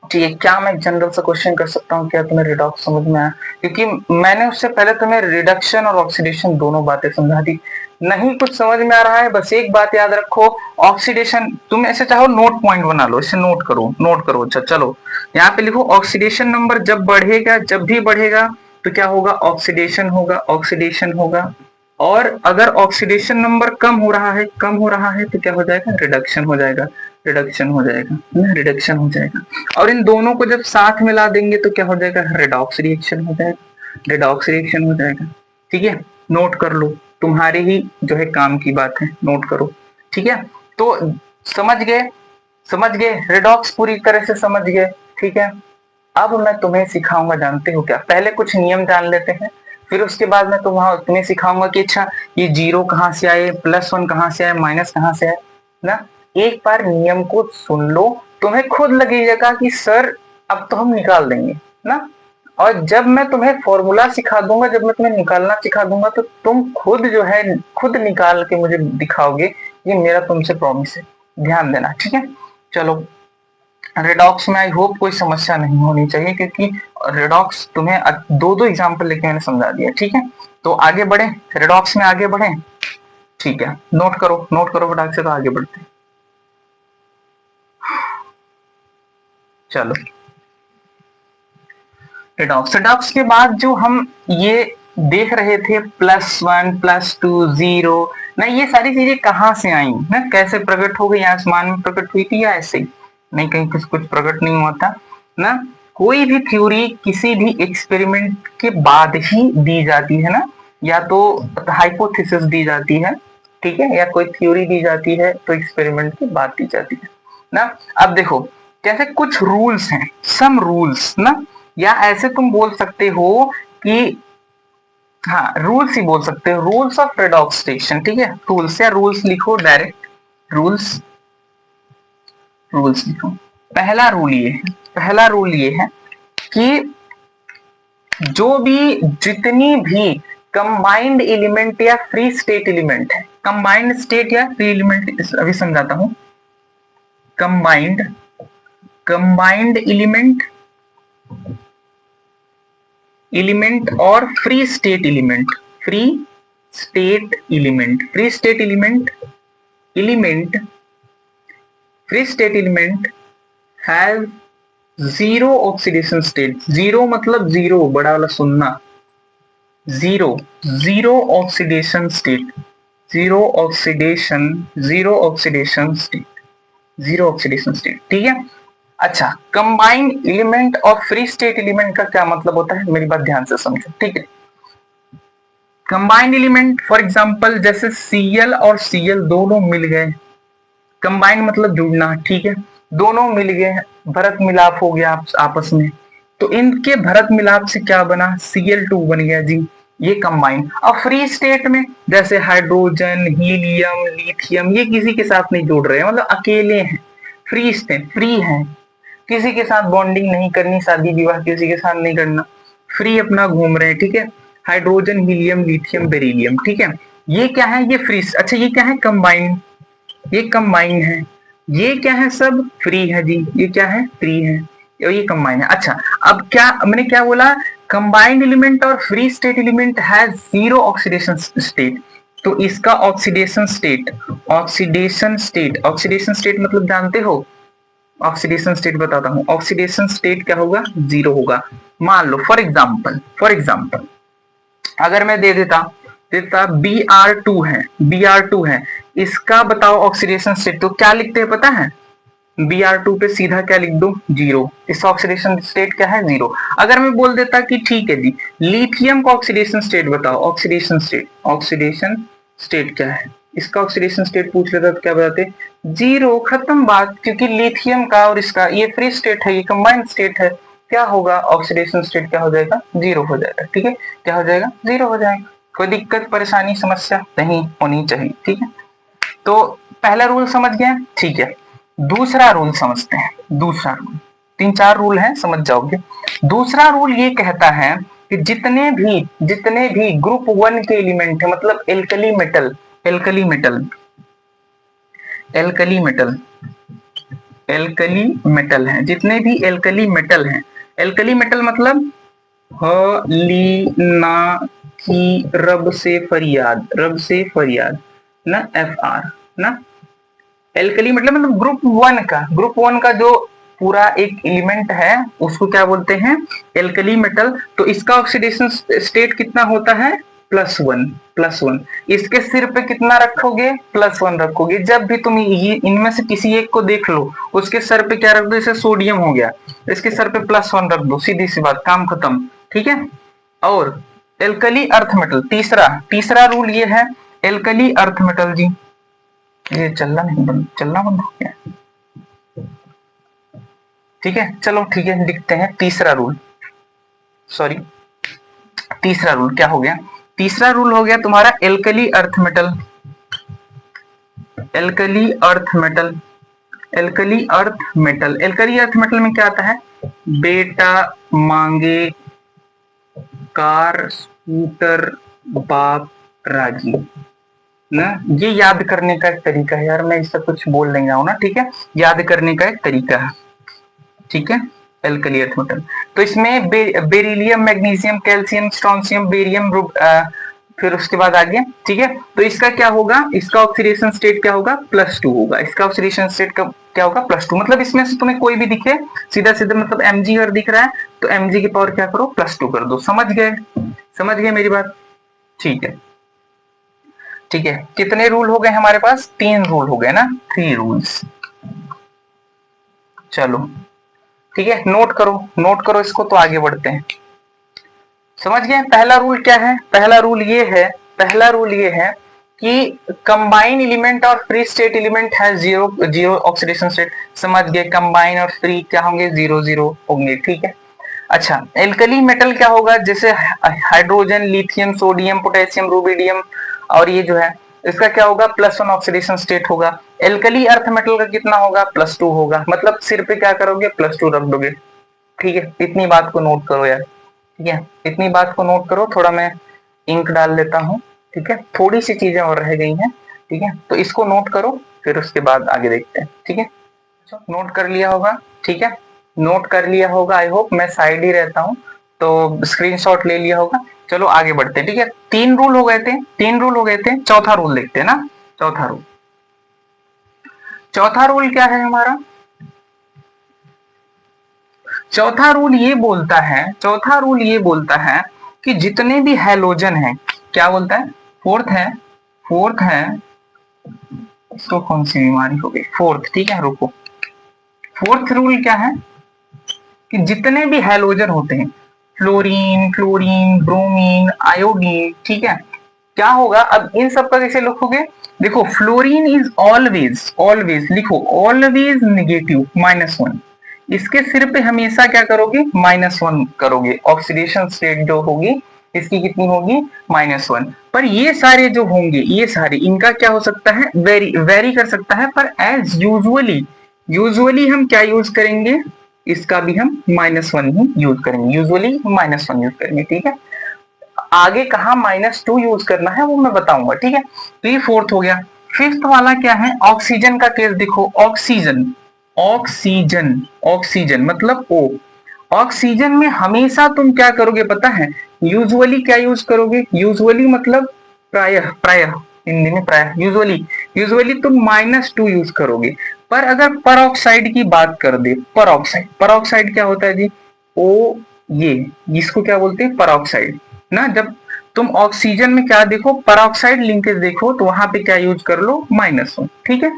ठीक है, क्या मैं जनरल सा क्वेश्चन कर सकता हूँ, क्या तुम्हें रिडॉक्स समझ में आया? क्योंकि मैंने उससे पहले तुम्हें रिडक्शन और ऑक्सीडेशन दोनों बातें समझा दी। नहीं कुछ समझ में आ रहा है, बस एक बात याद रखो, ऑक्सीडेशन तुम ऐसे चाहो नोट पॉइंट बना लो, इसे नोट करो। अच्छा चलो, यहाँ पे लिखो ऑक्सीडेशन नंबर जब बढ़ेगा, जब भी बढ़ेगा तो क्या होगा? ऑक्सीडेशन होगा। और अगर ऑक्सीडेशन नंबर कम हो रहा है तो क्या हो जाएगा? रिडक्शन हो जाएगा रिडक्शन हो जाएगा। और इन दोनों को जब साथ मिला देंगे तो क्या हो जाएगा? रेडॉक्स रिएक्शन हो जाएगा। ठीक है, नोट कर लो, तुम्हारे ही जो है काम की बात है, नोट करो। ठीक है, तो समझ गए रेडॉक्स पूरी तरह से समझ गए। ठीक है, अब मैं तुम्हें सिखाऊंगा, जानते हो क्या? पहले कुछ नियम जान लेते हैं, फिर उसके बाद मैं तुम्हें सिखाऊंगा कि अच्छा ये 0 कहाँ से आए, +1 कहाँ से आए, माइनस कहाँ से आए ना। एक बार नियम को सुन लो, तुम्हें खुद लगेगा कि सर अब तो हम निकाल देंगे ना। और जब मैं तुम्हें फॉर्मूला सिखा दूंगा, जब मैं तुम्हें निकालना सिखा दूंगा, तो तुम खुद जो है खुद निकाल के मुझे दिखाओगे। ये मेरा तुमसे प्रॉमिस है, ध्यान देना। ठीक है, चलो रेडॉक्स में आई होप कोई समस्या नहीं होनी चाहिए, क्योंकि रेडॉक्स तुम्हें दो एग्जाम्पल लेके मैंने समझा दिया। ठीक है, तो आगे बढ़े, रेडॉक्स में आगे बढ़े। ठीक है, नोट करो फटाक से, तो आगे बढ़ते। चलो, रेडॉक्स के बाद जो हम ये देख रहे थे +1 +2 0 ना, ये सारी चीजें कहाँ से आई ना, कैसे प्रकट हो गई? आसमान में प्रकट हुई थी या ऐसे ही? नहीं, कहीं कुछ प्रकट नहीं हुआ था ना। कोई भी थ्योरी किसी भी एक्सपेरिमेंट के बाद ही दी जाती है ना, या तो हाइपोथेसिस दी जाती है, ठीक है, या कोई थ्योरी दी जाती है तो एक्सपेरिमेंट के बाद दी जाती है ना। अब देखो, जैसे कुछ रूल्स हैं, सम रूल्स ना, या ऐसे तुम बोल सकते हो कि हाँ, रूल्स ही बोल सकते हो, रूल्स ऑफ रेडॉक्सिडेशन। ठीक है, रूल्स या रूल्स लिखो डायरेक्ट, रूल्स लिखो। पहला रूल ये है कि जो भी जितनी भी कंबाइंड एलिमेंट या फ्री स्टेट एलिमेंट है, कंबाइंड स्टेट या फ्री एलिमेंट अभी समझाता हूं। कंबाइंड एलिमेंट और free state element have zero oxidation state. Zero मतलब जीरो, बड़ा वाला सुनना, जीरो ऑक्सीडेशन स्टेट, ठीक है। अच्छा, कंबाइंड एलिमेंट और फ्री स्टेट एलिमेंट का क्या मतलब होता है, मेरी बात ध्यान से समझो। ठीक है, कंबाइंड एलिमेंट फॉर एग्जांपल जैसे Cl और Cl दोनों मिल गए, कंबाइंड मतलब जुड़ना, ठीक है, दोनों मिल गए, भरत मिलाप हो गया आपस में, तो इनके भरत मिलाप से क्या बना? Cl2 बन गया जी, ये कंबाइंड। अब फ्री स्टेट में जैसे हाइड्रोजन, हीलियम, लिथियम, ये किसी के साथ नहीं जुड़ रहे हैं, मतलब अकेले हैं, फ्री है, किसी के साथ बॉन्डिंग नहीं करनी, शादी विवाह किसी के साथ नहीं करना, फ्री अपना घूम रहे हैं। ठीक है, हाइड्रोजन, हीलियम, लिथियम, बेरिलियम, ठीक है, ये क्या है? ये फ्री। अच्छा, ये क्या है? कंबाइंड, ये कंबाइन है। ये क्या है? सब फ्री है जी, ये क्या है? फ्री है, ये कंबाइन है। अच्छा, अब क्या मैंने क्या बोला? कंबाइंड एलिमेंट और free state element has zero oxidation state, तो इसका ऑक्सीडेशन स्टेट मतलब जानते हो? ऑक्सीडेशन स्टेट बताता हूं, ऑक्सीडेशन स्टेट क्या होगा? जीरो होगा। मान लो फॉर एग्जांपल अगर मैं दे देता Br2 है, इसका बताओ ऑक्सीडेशन स्टेट, तो क्या लिखते हैं पता है? Br2 पे सीधा क्या लिख दो? जीरो। इसका ऑक्सीडेशन स्टेट क्या है? जीरो। अगर मैं बोल देता कि ठीक है जी, लिथियम का ऑक्सीडेशन स्टेट बताओ, ऑक्सीडेशन स्टेट क्या है? इसका ऑक्सीडेशन स्टेट पूछ लेता तो क्या बताते? जीरो, खत्म बात। क्योंकि लिथियम का और इसका ये फ्री स्टेट है, ये कंबाइंड स्टेट है, क्या होगा? ऑक्सीडेशन स्टेट क्या हो जाएगा? जीरो हो जाएगा। ठीक है, क्या हो जाएगा? जीरो हो जाएगा। कोई दिक्कत, परेशानी, समस्या नहीं होनी चाहिए। ठीक है, तो पहला रूल समझ गए, ठीक है। दूसरा रूल समझते हैं। दूसरा रूल, 3-4 रूल हैं, समझ जाओगे। दूसरा रूल ये कहता है कि जितने भी ग्रुप 1 के एलिमेंट है, मतलब alkali metal, alkali metal, alkali metal, alkali metal है, जितने भी एल्कली मेटल हैं, एल्कली मेटल मतलब ह ली ना की रब से फरियाद, रब से फरियाद ना, FR ना। एल्कली मतलब ग्रुप वन का जो पूरा एक एलिमेंट है उसको क्या बोलते हैं, एल्कली मेटल। तो इसका ऑक्सीडेशन स्टेट कितना होता है, +1, +1। इसके सिर पे कितना रखोगे, +1 रखोगे। जब भी तुम ये इनमें से किसी एक को देख लो, उसके सर पे क्या रख दो, जैसे सोडियम हो गया, इसके सर पे +1 रख दो, सीधी सी बात, काम खत्म, ठीक है। और एल्कली अर्थ मेटल, तीसरा रूल ये है, एल्कली अर्थ मेटल जी, ये चलना बंद हो गया, ठीक है। चलो ठीक है, लिखते हैं तीसरा रूल। सॉरी, तीसरा रूल क्या हो गया, तीसरा रूल हो गया तुम्हारा alkali earth metal, alkali earth metal, alkali earth metal. Alkali earth metal में क्या आता है, बेटा मांगे कार स्कूटर बाप राजी ना। ये याद करने का एक तरीका है यार, मैं इससे कुछ बोल नहीं रहा हूं ना, ठीक है। याद करने का एक तरीका है, ठीक है। एल्कली अर्थ मेटल, तो इसमें beryllium, magnesium, calcium, strontium, barium, फिर उसके बाद आगे, ठीक है। तो इसका क्या होगा, इसका ऑक्सीडेशन स्टेट क्या होगा, +2 होगा। इसका ऑक्सीडेशन स्टेट क्या होगा, +2। मतलब इसमें से तुम्हें कोई भी दिखे, सीधा सीधा मतलब Mg अगर दिख रहा है तो Mg की पावर क्या करो, +2 कर दो। समझ गए, समझ गए मेरी बात, ठीक है। ठीक है, कितने रूल हो गए हमारे पास, 3 रूल हो गए ना, 3 रूल्स। चलो ठीक है, नोट करो इसको, तो आगे बढ़ते हैं। समझ गए, पहला रूल क्या है, पहला रूल ये है कि कंबाइन एलिमेंट और फ्री स्टेट एलिमेंट है जीरो ऑक्सीडेशन स्टेट। समझ गए, कंबाइन और फ्री क्या होंगे, 0 होंगे, ठीक है। अच्छा, एल्कली मेटल क्या होगा, जैसे hydrogen, lithium, sodium, potassium, rubidium, और ये जो है इसका क्या होगा, +1 ऑक्सीडेशन स्टेट होगा। एल्कली अर्थ मेटल का कितना होगा, +2 होगा। मतलब सिर पे क्या करोगे, +2 रख दोगे, ठीक है। इतनी बात को नोट करो यार, ठीक है, इतनी बात को नोट करो। थोड़ा मैं इंक डाल लेता हूँ, ठीक है, थोड़ी सी चीजें और रह गई हैं, ठीक है। तो इसको नोट करो, फिर उसके बाद आगे देखते हैं, ठीक है। नोट कर लिया होगा, ठीक है, नोट कर लिया होगा, आई होप। मैं साइड ही रहता हूँ तो स्क्रीनशॉट ले लिया होगा। चलो आगे बढ़ते हैं, ठीक है। 3 रूल हो गए थे, चौथा रूल देखते हैं ना। चौथा रूल क्या है हमारा, चौथा रूल ये बोलता है कि जितने भी हैलोजन हैं, क्या बोलता है, फोर्थ है, तो कौन सी बीमारी हो गई, फोर्थ, ठीक है, रुको। फोर्थ रूल क्या है कि जितने भी हैलोजन होते हैं, फ्लोरीन, ब्रोमीन, आयोडीन, ठीक है, क्या होगा, अब इन सब का कैसे लिखोगे, देखो, फ्लोरीन इज ऑलवेज लिखो, ऑलवेज नेगेटिव, -1। इसके सिर पे हमेशा क्या करोगे, -1 करोगे। ऑक्सीडेशन स्टेट जो होगी इसकी कितनी होगी, -1। पर ये सारे जो होंगे, ये सारे, इनका क्या हो सकता है, वेरी कर सकता है, पर एज यूजुअली हम क्या यूज करेंगे, इसका भी हम -1 ही यूज करेंगे, यूजुअली -1 यूज करेंगे, ठीक है। आगे कहा -2 यूज करना है वो मैं बताऊंगा, ठीक है। तो ये फोर्थ हो गया। फिफ्थ वाला क्या है, ऑक्सीजन का केस देखो, ऑक्सीजन मतलब O। ऑक्सीजन में हमेशा तुम क्या करोगे पता है, यूजुअली क्या यूज करोगे, यूजुअली मतलब प्रायः हिंदी में प्रायः, यूजुअली तुम -2 यूज करोगे। पर अगर परऑक्साइड की बात कर दे, परऑक्साइड क्या होता है जी, ओ, ये जिसको क्या बोलते हैं, परऑक्साइड ना। जब तुम ऑक्सीजन में क्या देखो, परऑक्साइड लिंकेज देखो, तो वहां पे क्या यूज कर लो, -1, ठीक है।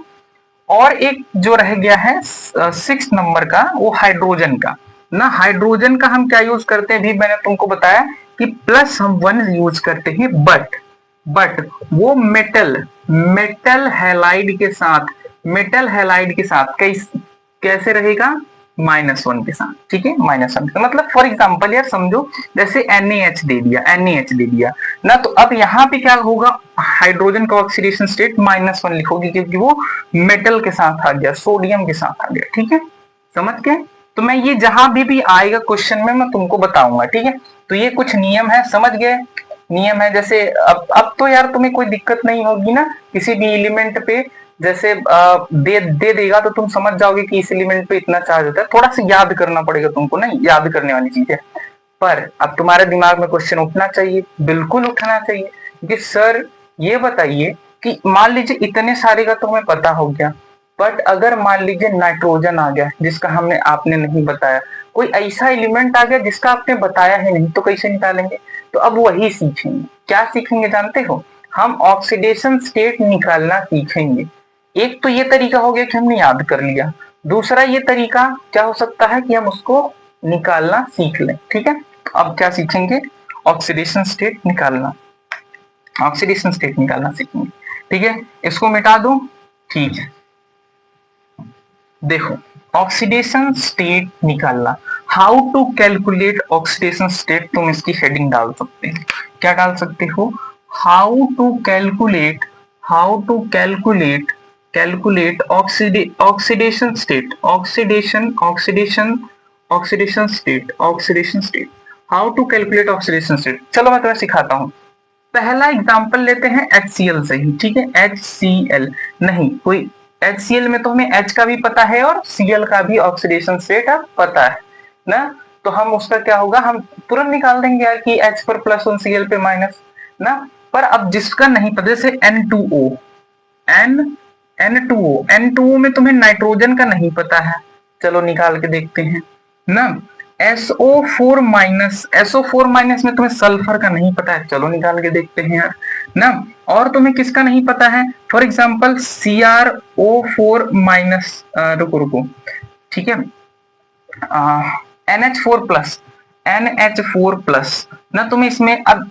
और एक जो रह गया है 6 नंबर का, वो हाइड्रोजन का ना। हाइड्रोजन का हम क्या यूज करते हैं, भी मैंने तुमको बताया कि हम 1 यूज करते हैं, बट वो मेटल हैलाइड के साथ कैसे रहेगा, -1 के साथ, ठीक है, -1 तो मतलब फॉर एग्जांपल यार समझो, जैसे NaH दे दिया, NaH दे दिया ना, तो अब यहाँ पे क्या होगा, हाइड्रोजन का ऑक्सीडेशन स्टेट -1 लिखोगे, क्योंकि वो मेटल के साथ आ गया, सोडियम के साथ आ गया, ठीक है, समझ गए। तो मैं ये जहां भी आएगा क्वेश्चन में मैं तुमको बताऊंगा, ठीक है। तो ये कुछ नियम है, समझ गए, नियम है। जैसे अब तो यार तुम्हें कोई दिक्कत नहीं होगी ना, किसी भी एलिमेंट पे जैसे दे देगा तो तुम समझ जाओगे कि इस एलिमेंट पे इतना चार्ज होता है, थोड़ा सा याद करना पड़ेगा तुमको, नहीं याद करने वाली चीज है, पर अब तुम्हारे दिमाग में क्वेश्चन उठना चाहिए, बिल्कुल उठना चाहिए, कि सर ये बताइए कि मान लीजिए इतने सारे का तुम्हें पता हो गया, बट अगर मान लीजिए नाइट्रोजन आ गया जिसका आपने नहीं बताया, कोई ऐसा एलिमेंट आ गया जिसका आपने बताया ही नहीं, तो कैसे निकालेंगे। तो अब वही सीखेंगे, क्या सीखेंगे जानते हो, हम ऑक्सीडेशन स्टेट निकालना सीखेंगे। एक तो ये तरीका हो गया कि हमने याद कर लिया, दूसरा ये तरीका क्या हो सकता है कि हम उसको निकालना सीख लें, ठीक है। अब क्या सीखेंगे, ऑक्सीडेशन स्टेट निकालना, ऑक्सीडेशन स्टेट निकालना सीखेंगे, ठीक है। इसको मिटा दूं, ठीक है। देखो ऑक्सीडेशन स्टेट निकालना, how to calculate oxidation state, तुम इसकी हेडिंग डाल सकते हो, क्या डाल सकते हो, how to calculate, how to calculate, calculate oxidation state, oxidation oxidation oxidation state, oxidation state, how to calculate oxidation state. चलो मैं तुम्हें सिखाता हूं। पहला एग्जांपल लेते हैं HCl से ही, ठीक है, HCl, नहीं कोई HCl में तो हमें H का भी पता है और Cl का भी ऑक्सीडेशन स्टेट अब पता है ना, तो हम उसका क्या होगा, हम तुरंत निकाल देंगे यार कि H पर +1 Cl पे माइनस ना। पर अब जिसका नहीं पता, जैसे N2O, N2O में तुम्हें नाइट्रोजन का नहीं पता है, चलो निकाल के देखते हैं ना। SO4 माइनस में तुम्हें सल्फर का नहीं पता है, चलो निकाल के देखते हैं यार ना। और तुम्हें किसका नहीं पता है, फॉर एग्जांपल CrO4 माइनस, रुको रुको, ठीक है, NH4 प्लस, NH4 प्लस ना, तुम्हें इसमें अब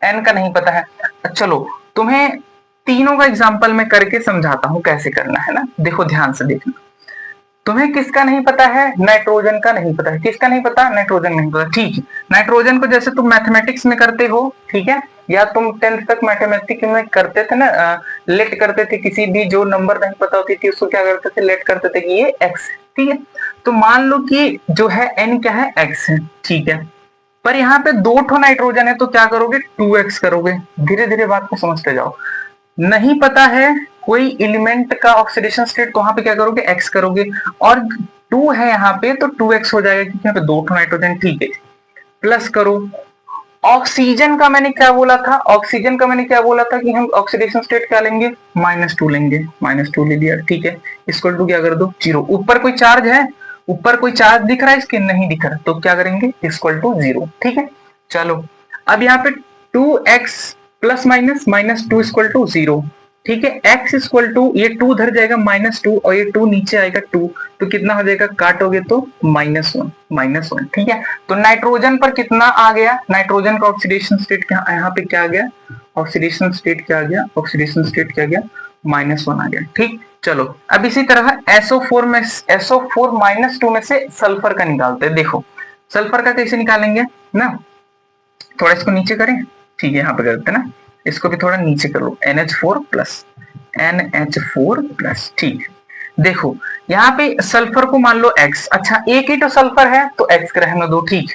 N का नहीं पता है। चलो तुम्हें तीनों का एग्जांपल मैं करके समझाता हूं कैसे करना है ना, देखो ध्यान से देखना। तुम्हें किसका नहीं पता है, नाइट्रोजन का नहीं पता है, किसका नहीं पता, नाइट्रोजन नहीं पता, ठीक है। नाइट्रोजन को जैसे तुम मैथमेटिक्स में करते हो, ठीक है, या तुम 10th तक मैथमेटिक्स में करते थे ना, लेट करते थे, किसी भी जो नंबर नहीं पता होती थी उसको क्या करते थे, लेट करते थे कि ये x, ठीक है। तो मान लो कि जो है n क्या है, x है, ठीक है, पर यहाँ पे 2 ठो नाइट्रोजन है, तो क्या करोगे, 2x करोगे, धीरे धीरे बात को समझते जाओ। नहीं पता है कोई एलिमेंट का ऑक्सीडेशन स्टेट, तो वहां पे क्या करोगे, x करोगे, और 2 है यहाँ पे तो 2x हो जाएगा, क्योंकि यहाँ पे 2 नाइट्रोजन, ठीक है, प्लस करो। ऑक्सीजन का मैंने क्या बोला था, ऑक्सीजन का मैंने क्या बोला था कि हम ऑक्सीडेशन स्टेट क्या लेंगे, -2 लेंगे, -2 ले लिया, ठीक है, इक्वल टू क्या कर दो, 0। ऊपर कोई चार्ज है, ऊपर कोई चार्ज दिख रहा है, इसके नहीं दिख रहा, तो क्या करेंगे, इक्वल टू 0, ठीक है। चलो अब यहाँ पे 2x plus minus -2 equal to 0, ठीक है, x इक्वल टू, ये 2 धर जाएगा -2 और ये 2 नीचे आएगा 2, तो कितना हो जाएगा, काटोगे तो -1, ठीक है। तो नाइट्रोजन पर कितना आ गया, नाइट्रोजन का ऑक्सीडेशन स्टेट क्या यहाँ पे क्या आ गया, ऑक्सीडेशन स्टेट क्या आ गया, ऑक्सीडेशन स्टेट क्या आ गया, -1 आ गया, ठीक। चलो अब इसी तरह SO4 में, SO4 -2 में से सल्फर का निकालते हैं। देखो सल्फर का कैसे निकालेंगे ना, थोड़ा इसको नीचे करें, ठीक है, यहाँ पे करते हैं ना, इसको भी थोड़ा नीचे कर लो, NH4 प्लस, ठीक। देखो यहाँ पे सल्फर को मान लो x, अच्छा एक ही तो सल्फर है तो x का रहने दो, ठीक।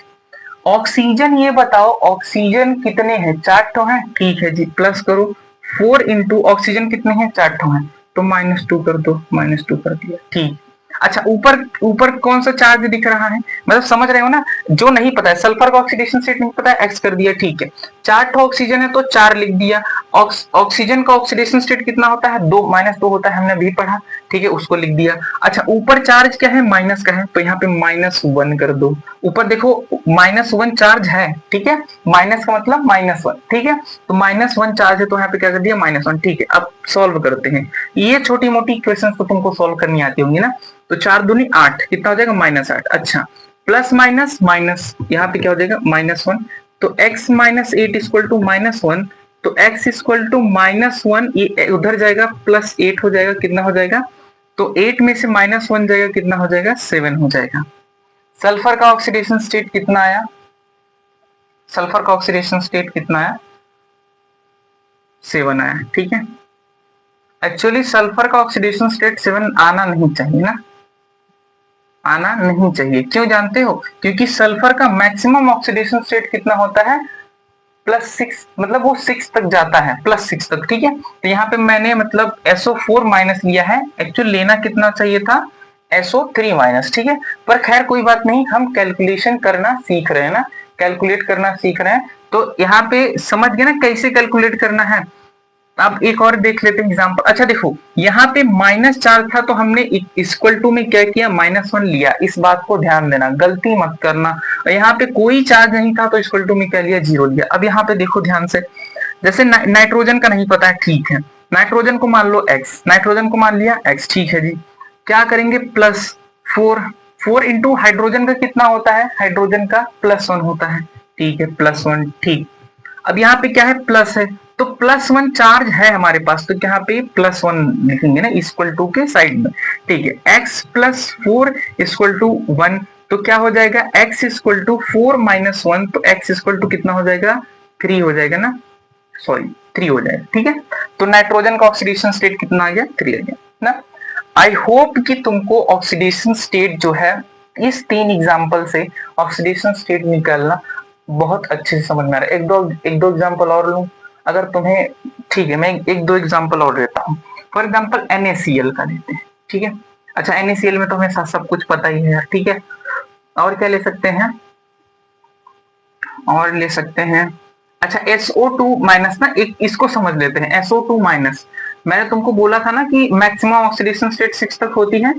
ऑक्सीजन ये बताओ, ऑक्सीजन कितने हैं, 4 ठो हैं, ठीक है जी, प्लस करो 4 इंटू ऑक्सीजन कितने हैं, 4 ठो हैं, तो -2 कर दो, -2 कर दिया, ठीक। अच्छा ऊपर ऊपर कौन सा चार्ज दिख रहा है, मतलब समझ रहे हो ना, जो नहीं पता है, सल्फर का ऑक्सीडेशन स्टेट नहीं पता है, x कर दिया, ठीक है। 4 ठो ऑक्सीजन है तो 4 लिख दिया। ऑक्सीजन का ऑक्सीडेशन स्टेट कितना होता है, 2 -2 होता है, हमने भी पढ़ा, ठीक है, उसको लिख दिया। अच्छा ऊपर चार्ज क्या है, माइनस का है, तो यहाँ पे -1 कर दो। ऊपर देखो -1 चार्ज है, ठीक है, माइनस का मतलब -1, ठीक है, तो -1 चार्ज है तो यहाँ पे क्या कर दिया, -1, ठीक है। अब सॉल्व करते हैं, ये छोटी मोटी इक्वेशन तो तुमको सॉल्व करनी आती होंगी ना, तो 4 दूनी 8, कितना हो जाएगा, -8, अच्छा प्लस माइनस माइनस, यहाँ पे क्या हो जाएगा, -1, तो x -8 इक्वल टू -1, तो x इक्वल टू -1, ये उधर जाएगा, +8 हो जाएगा, कितना हो जाएगा, तो 8 में से -1 जाएगा, कितना हो जाएगा 7 हो जाएगा। सल्फर का ऑक्सीडेशन स्टेट कितना आया, सल्फर का ऑक्सीडेशन स्टेट कितना आया 7 आया, ठीक है। एक्चुअली सल्फर का ऑक्सीडेशन स्टेट 7 आना नहीं चाहिए ना, आना नहीं चाहिए। क्यों जानते हो, क्योंकि सल्फर का मैक्सिमम ऑक्सीडेशन स्टेट कितना होता है +6, मतलब वो 6 तक जाता है, +6 तक, ठीक है। तो यहाँ पे मैंने मतलब SO4 माइनस लिया है, एक्चुअली लेना कितना चाहिए था SO3 माइनस, ठीक है। पर खैर कोई बात नहीं, हम कैलकुलेशन करना सीख रहे हैं ना, कैलकुलेट करना सीख रहे हैं। तो यहाँ पे समझ गए ना कैसे कैलकुलेट करना है। अब एक और देख लेते हैं एग्जांपल। अच्छा देखो, यहाँ पे -4 था तो हमने इक्वल टू में क्या किया -1 लिया, इस बात को ध्यान देना, गलती मत करना। यहाँ पे कोई चार्ज नहीं था तो इक्वल टू में क्या लिया 0 लिया। अब यहाँ पे देखो ध्यान से, जैसे नाइट्रोजन का नहीं पता है, ठीक है, नाइट्रोजन को मान लो x, नाइट्रोजन को मान लिया x, ठीक है जी। क्या करेंगे +4 इंटू हाइड्रोजन का कितना होता है, हाइड्रोजन का +1 होता है, ठीक है, +1, ठीक। अब यहाँ पे क्या है प्लस है, तो +1 चार्ज है हमारे पास, तो यहाँ पे +1 लिखेंगे ना इक्वल टू के साइड में, ठीक है। x + 4 = 1, तो क्या हो जाएगा x = 4 - 1, तो x = कितना हो जाएगा 3 हो जाएगा ना, सॉरी 3 हो जाएगा, ठीक है। तो नाइट्रोजन का ऑक्सीडेशन स्टेट कितना आ गया 3 आ गया ना। आई होप कि तुमको ऑक्सीडेशन स्टेट जो है इस 3 एग्जांपल से ऑक्सीडेशन स्टेट निकालना बहुत अच्छे से समझ में आ रहा है। एक दो एग्जांपल और लूं अगर तुम्हें, ठीक है, मैं एक दो एग्जांपल और देता हूं। फॉर एग्जांपल NaCl का लेते हैं, ठीक है। अच्छा NaCl में तो हमें सब कुछ पता ही है यार, ठीक है। और क्या ले सकते हैं, और ले सकते हैं, अच्छा SO2 माइनस ना, एक इसको समझ लेते हैं SO2 माइनस। मैंने तुमको बोला था ना कि मैक्सिमम ऑक्सीडेशन स्टेट 6 तक होती है,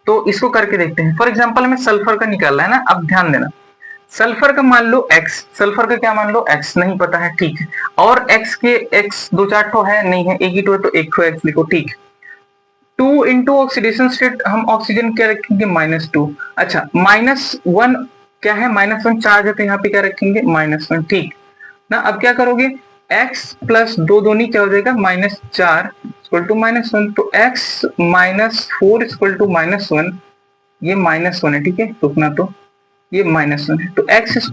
तो इसको करके देखते हैं। फॉर एग्जांपल हमें सल्फर का निकालना है ना, अब ध्यान देना, सल्फर का मान लो x, सल्फर का क्या मान लो x, नहीं पता है, ठीक है। और x के x 2-4 ठो है, नहीं है, एक ही ठो है, तो एक ठो x लिखो, ठीक। 2 इंटू ऑक्सीडेशन स्टेट, हम ऑक्सीजन क्या रखेंगे -2। अच्छा -1 क्या है, -1 चार्ज है, तो यहाँ पे क्या रखेंगे -1, ठीक ना। अब क्या करोगे x + 2 दूनी क्या हो जाएगा -4 = -1, तो x -4 = -1, ये -1 है, ठीक है, रुकना, तो ये -1 है, तो x =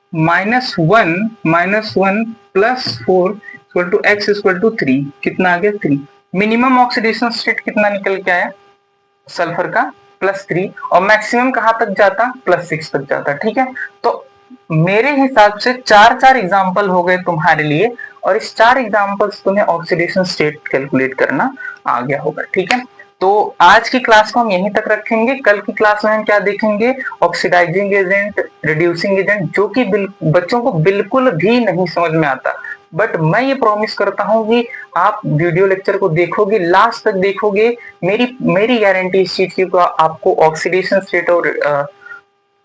-1 + 4 = x = 3, कितना आ गया 3। मिनिमम ऑक्सीडेशन स्टेट कितना निकल के आया सल्फर का +3, और मैक्सिमम कहां तक जाता +6 तक जाता, ठीक है। तो मेरे हिसाब से 4 एग्जाम्पल हो गए तुम्हारे लिए, और इस 4 एग्जाम्पल्स तुम्हें ऑक्सीडेशन स्टेट कैलकुलेट करना आ गया होगा, ठीक है। तो आज की क्लास को हम यहीं तक रखेंगे। कल की क्लास में हम क्या देखेंगे, ऑक्सीडाइजिंग एजेंट, रिड्यूसिंग एजेंट, जो कि बच्चों को बिल्कुल भी नहीं समझ में आता। बट मैं ये प्रॉमिस करता हूं कि आप वीडियो लेक्चर को देखोगे, लास्ट तक देखोगे, मेरी गारंटी इस चीज की, आपको ऑक्सीडेशन स्टेट और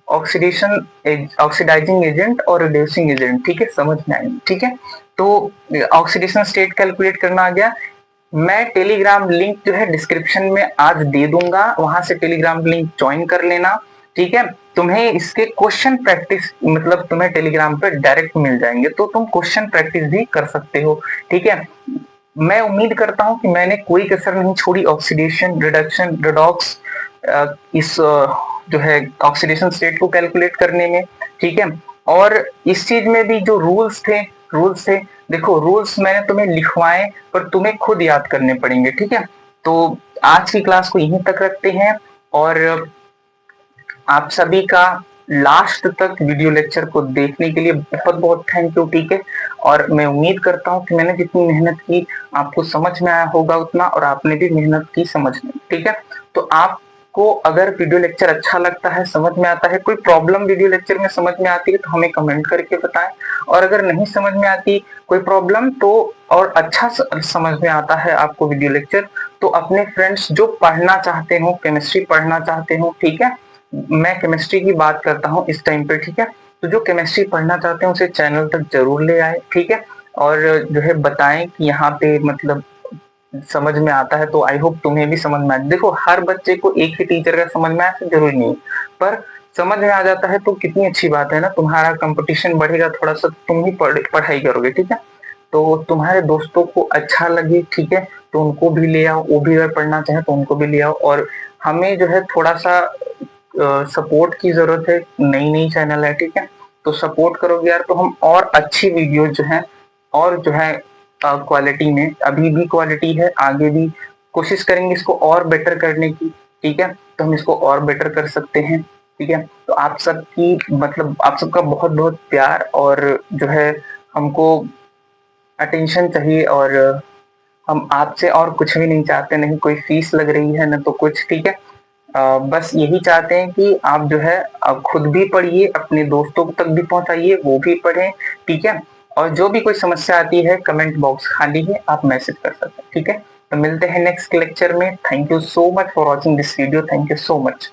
ऑक्सीडाइजिंग एजेंट और रिड्यूसिंग एजेंट, ठीक है, समझ में आएंगे, ठीक है। तो ऑक्सीडेशन स्टेट कैलकुलेट करना आ गया। मैं टेलीग्राम लिंक जो है डिस्क्रिप्शन में आज दे दूंगा, वहां से टेलीग्राम लिंक ज्वाइन कर लेना, ठीक है। तुम्हें इसके क्वेश्चन प्रैक्टिस, मतलब तुम्हें टेलीग्राम पे डायरेक्ट मिल जाएंगे, तो तुम क्वेश्चन प्रैक्टिस भी कर सकते हो, ठीक है। मैं उम्मीद करता हूं कि मैंने कोई कसर नहीं छोड़ी ऑक्सीडेशन, रिडक्शन, रिडॉक्स, इस जो है ऑक्सीडेशन स्टेट को कैलकुलेट करने में, ठीक है। और इस चीज में भी जो रूल्स थे, देखो रूल्स मैंने तुम्हें लिखवाए, पर तुम्हें खुद याद करने पड़ेंगे, ठीक है। तो आज की क्लास को यहीं तक रखते हैं, और आप सभी का लास्ट तक वीडियो लेक्चर को देखने के लिए बहुत बहुत थैंक यू, ठीक है। और मैं उम्मीद करता हूँ कि मैंने जितनी मेहनत की आपको समझ में आया होगा उतना, और आपने भी मेहनत की समझ में, ठीक है। तो आपको अगर वीडियो लेक्चर अच्छा लगता है, समझ में आता है, कोई प्रॉब्लम वीडियो लेक्चर में समझ में आती है, तो हमें कमेंट करके बताएं। और अगर नहीं समझ में आती कोई प्रॉब्लम, तो और अच्छा समझ में आता है आपको वीडियो लेक्चर, तो अपने फ्रेंड्स जो पढ़ना चाहते हो, केमिस्ट्री पढ़ना चाहते हो, ठीक है, मैं केमिस्ट्री की बात करता हूँ इस टाइम पे, ठीक है। तो जो केमिस्ट्री पढ़ना चाहते हैं उसे चैनल तक जरूर ले आए, ठीक है। और जो है बताएं कि यहाँ पे मतलब समझ में आता है, तो आई होप तुम्हें भी समझ में आए। देखो हर बच्चे को एक ही टीचर का समझ में आए जरूरी नहीं, पर समझ में आ जाता है तो कितनी अच्छी बात है ना, तुम्हारा कंपटीशन बढ़ेगा थोड़ा सा, तुम भी पढ़ाई करोगे, ठीक है। तो तुम्हारे दोस्तों को अच्छा लगे, ठीक है, तो उनको भी ले आओ, वो भी अगर पढ़ना चाहे तो उनको भी ले आओ। और हमें जो है थोड़ा सा सपोर्ट की जरूरत है, नई नई चैनल है, ठीक है, तो सपोर्ट करोगे यार तो हम और अच्छी वीडियो जो है और जो है क्वालिटी में, अभी भी क्वालिटी है, आगे भी कोशिश करेंगे इसको और बेटर करने की, ठीक है, तो हम इसको और बेटर कर सकते हैं, ठीक है। तो आप सबकी मतलब आप सबका बहुत बहुत प्यार और जो है हमको अटेंशन चाहिए, और हम आपसे और कुछ भी नहीं चाहते, नहीं कोई फीस लग रही है ना तो कुछ, ठीक है। बस यही चाहते हैं कि आप जो है खुद भी पढ़िए, अपने दोस्तों तक भी पहुंचाइए, वो भी पढ़ें, ठीक है। और जो भी कोई समस्या आती है कमेंट बॉक्स खाली है, आप मैसेज कर सकते हैं, ठीक है। तो मिलते हैं नेक्स्ट लेक्चर में। Thank you so much for watching this video, thank you so much.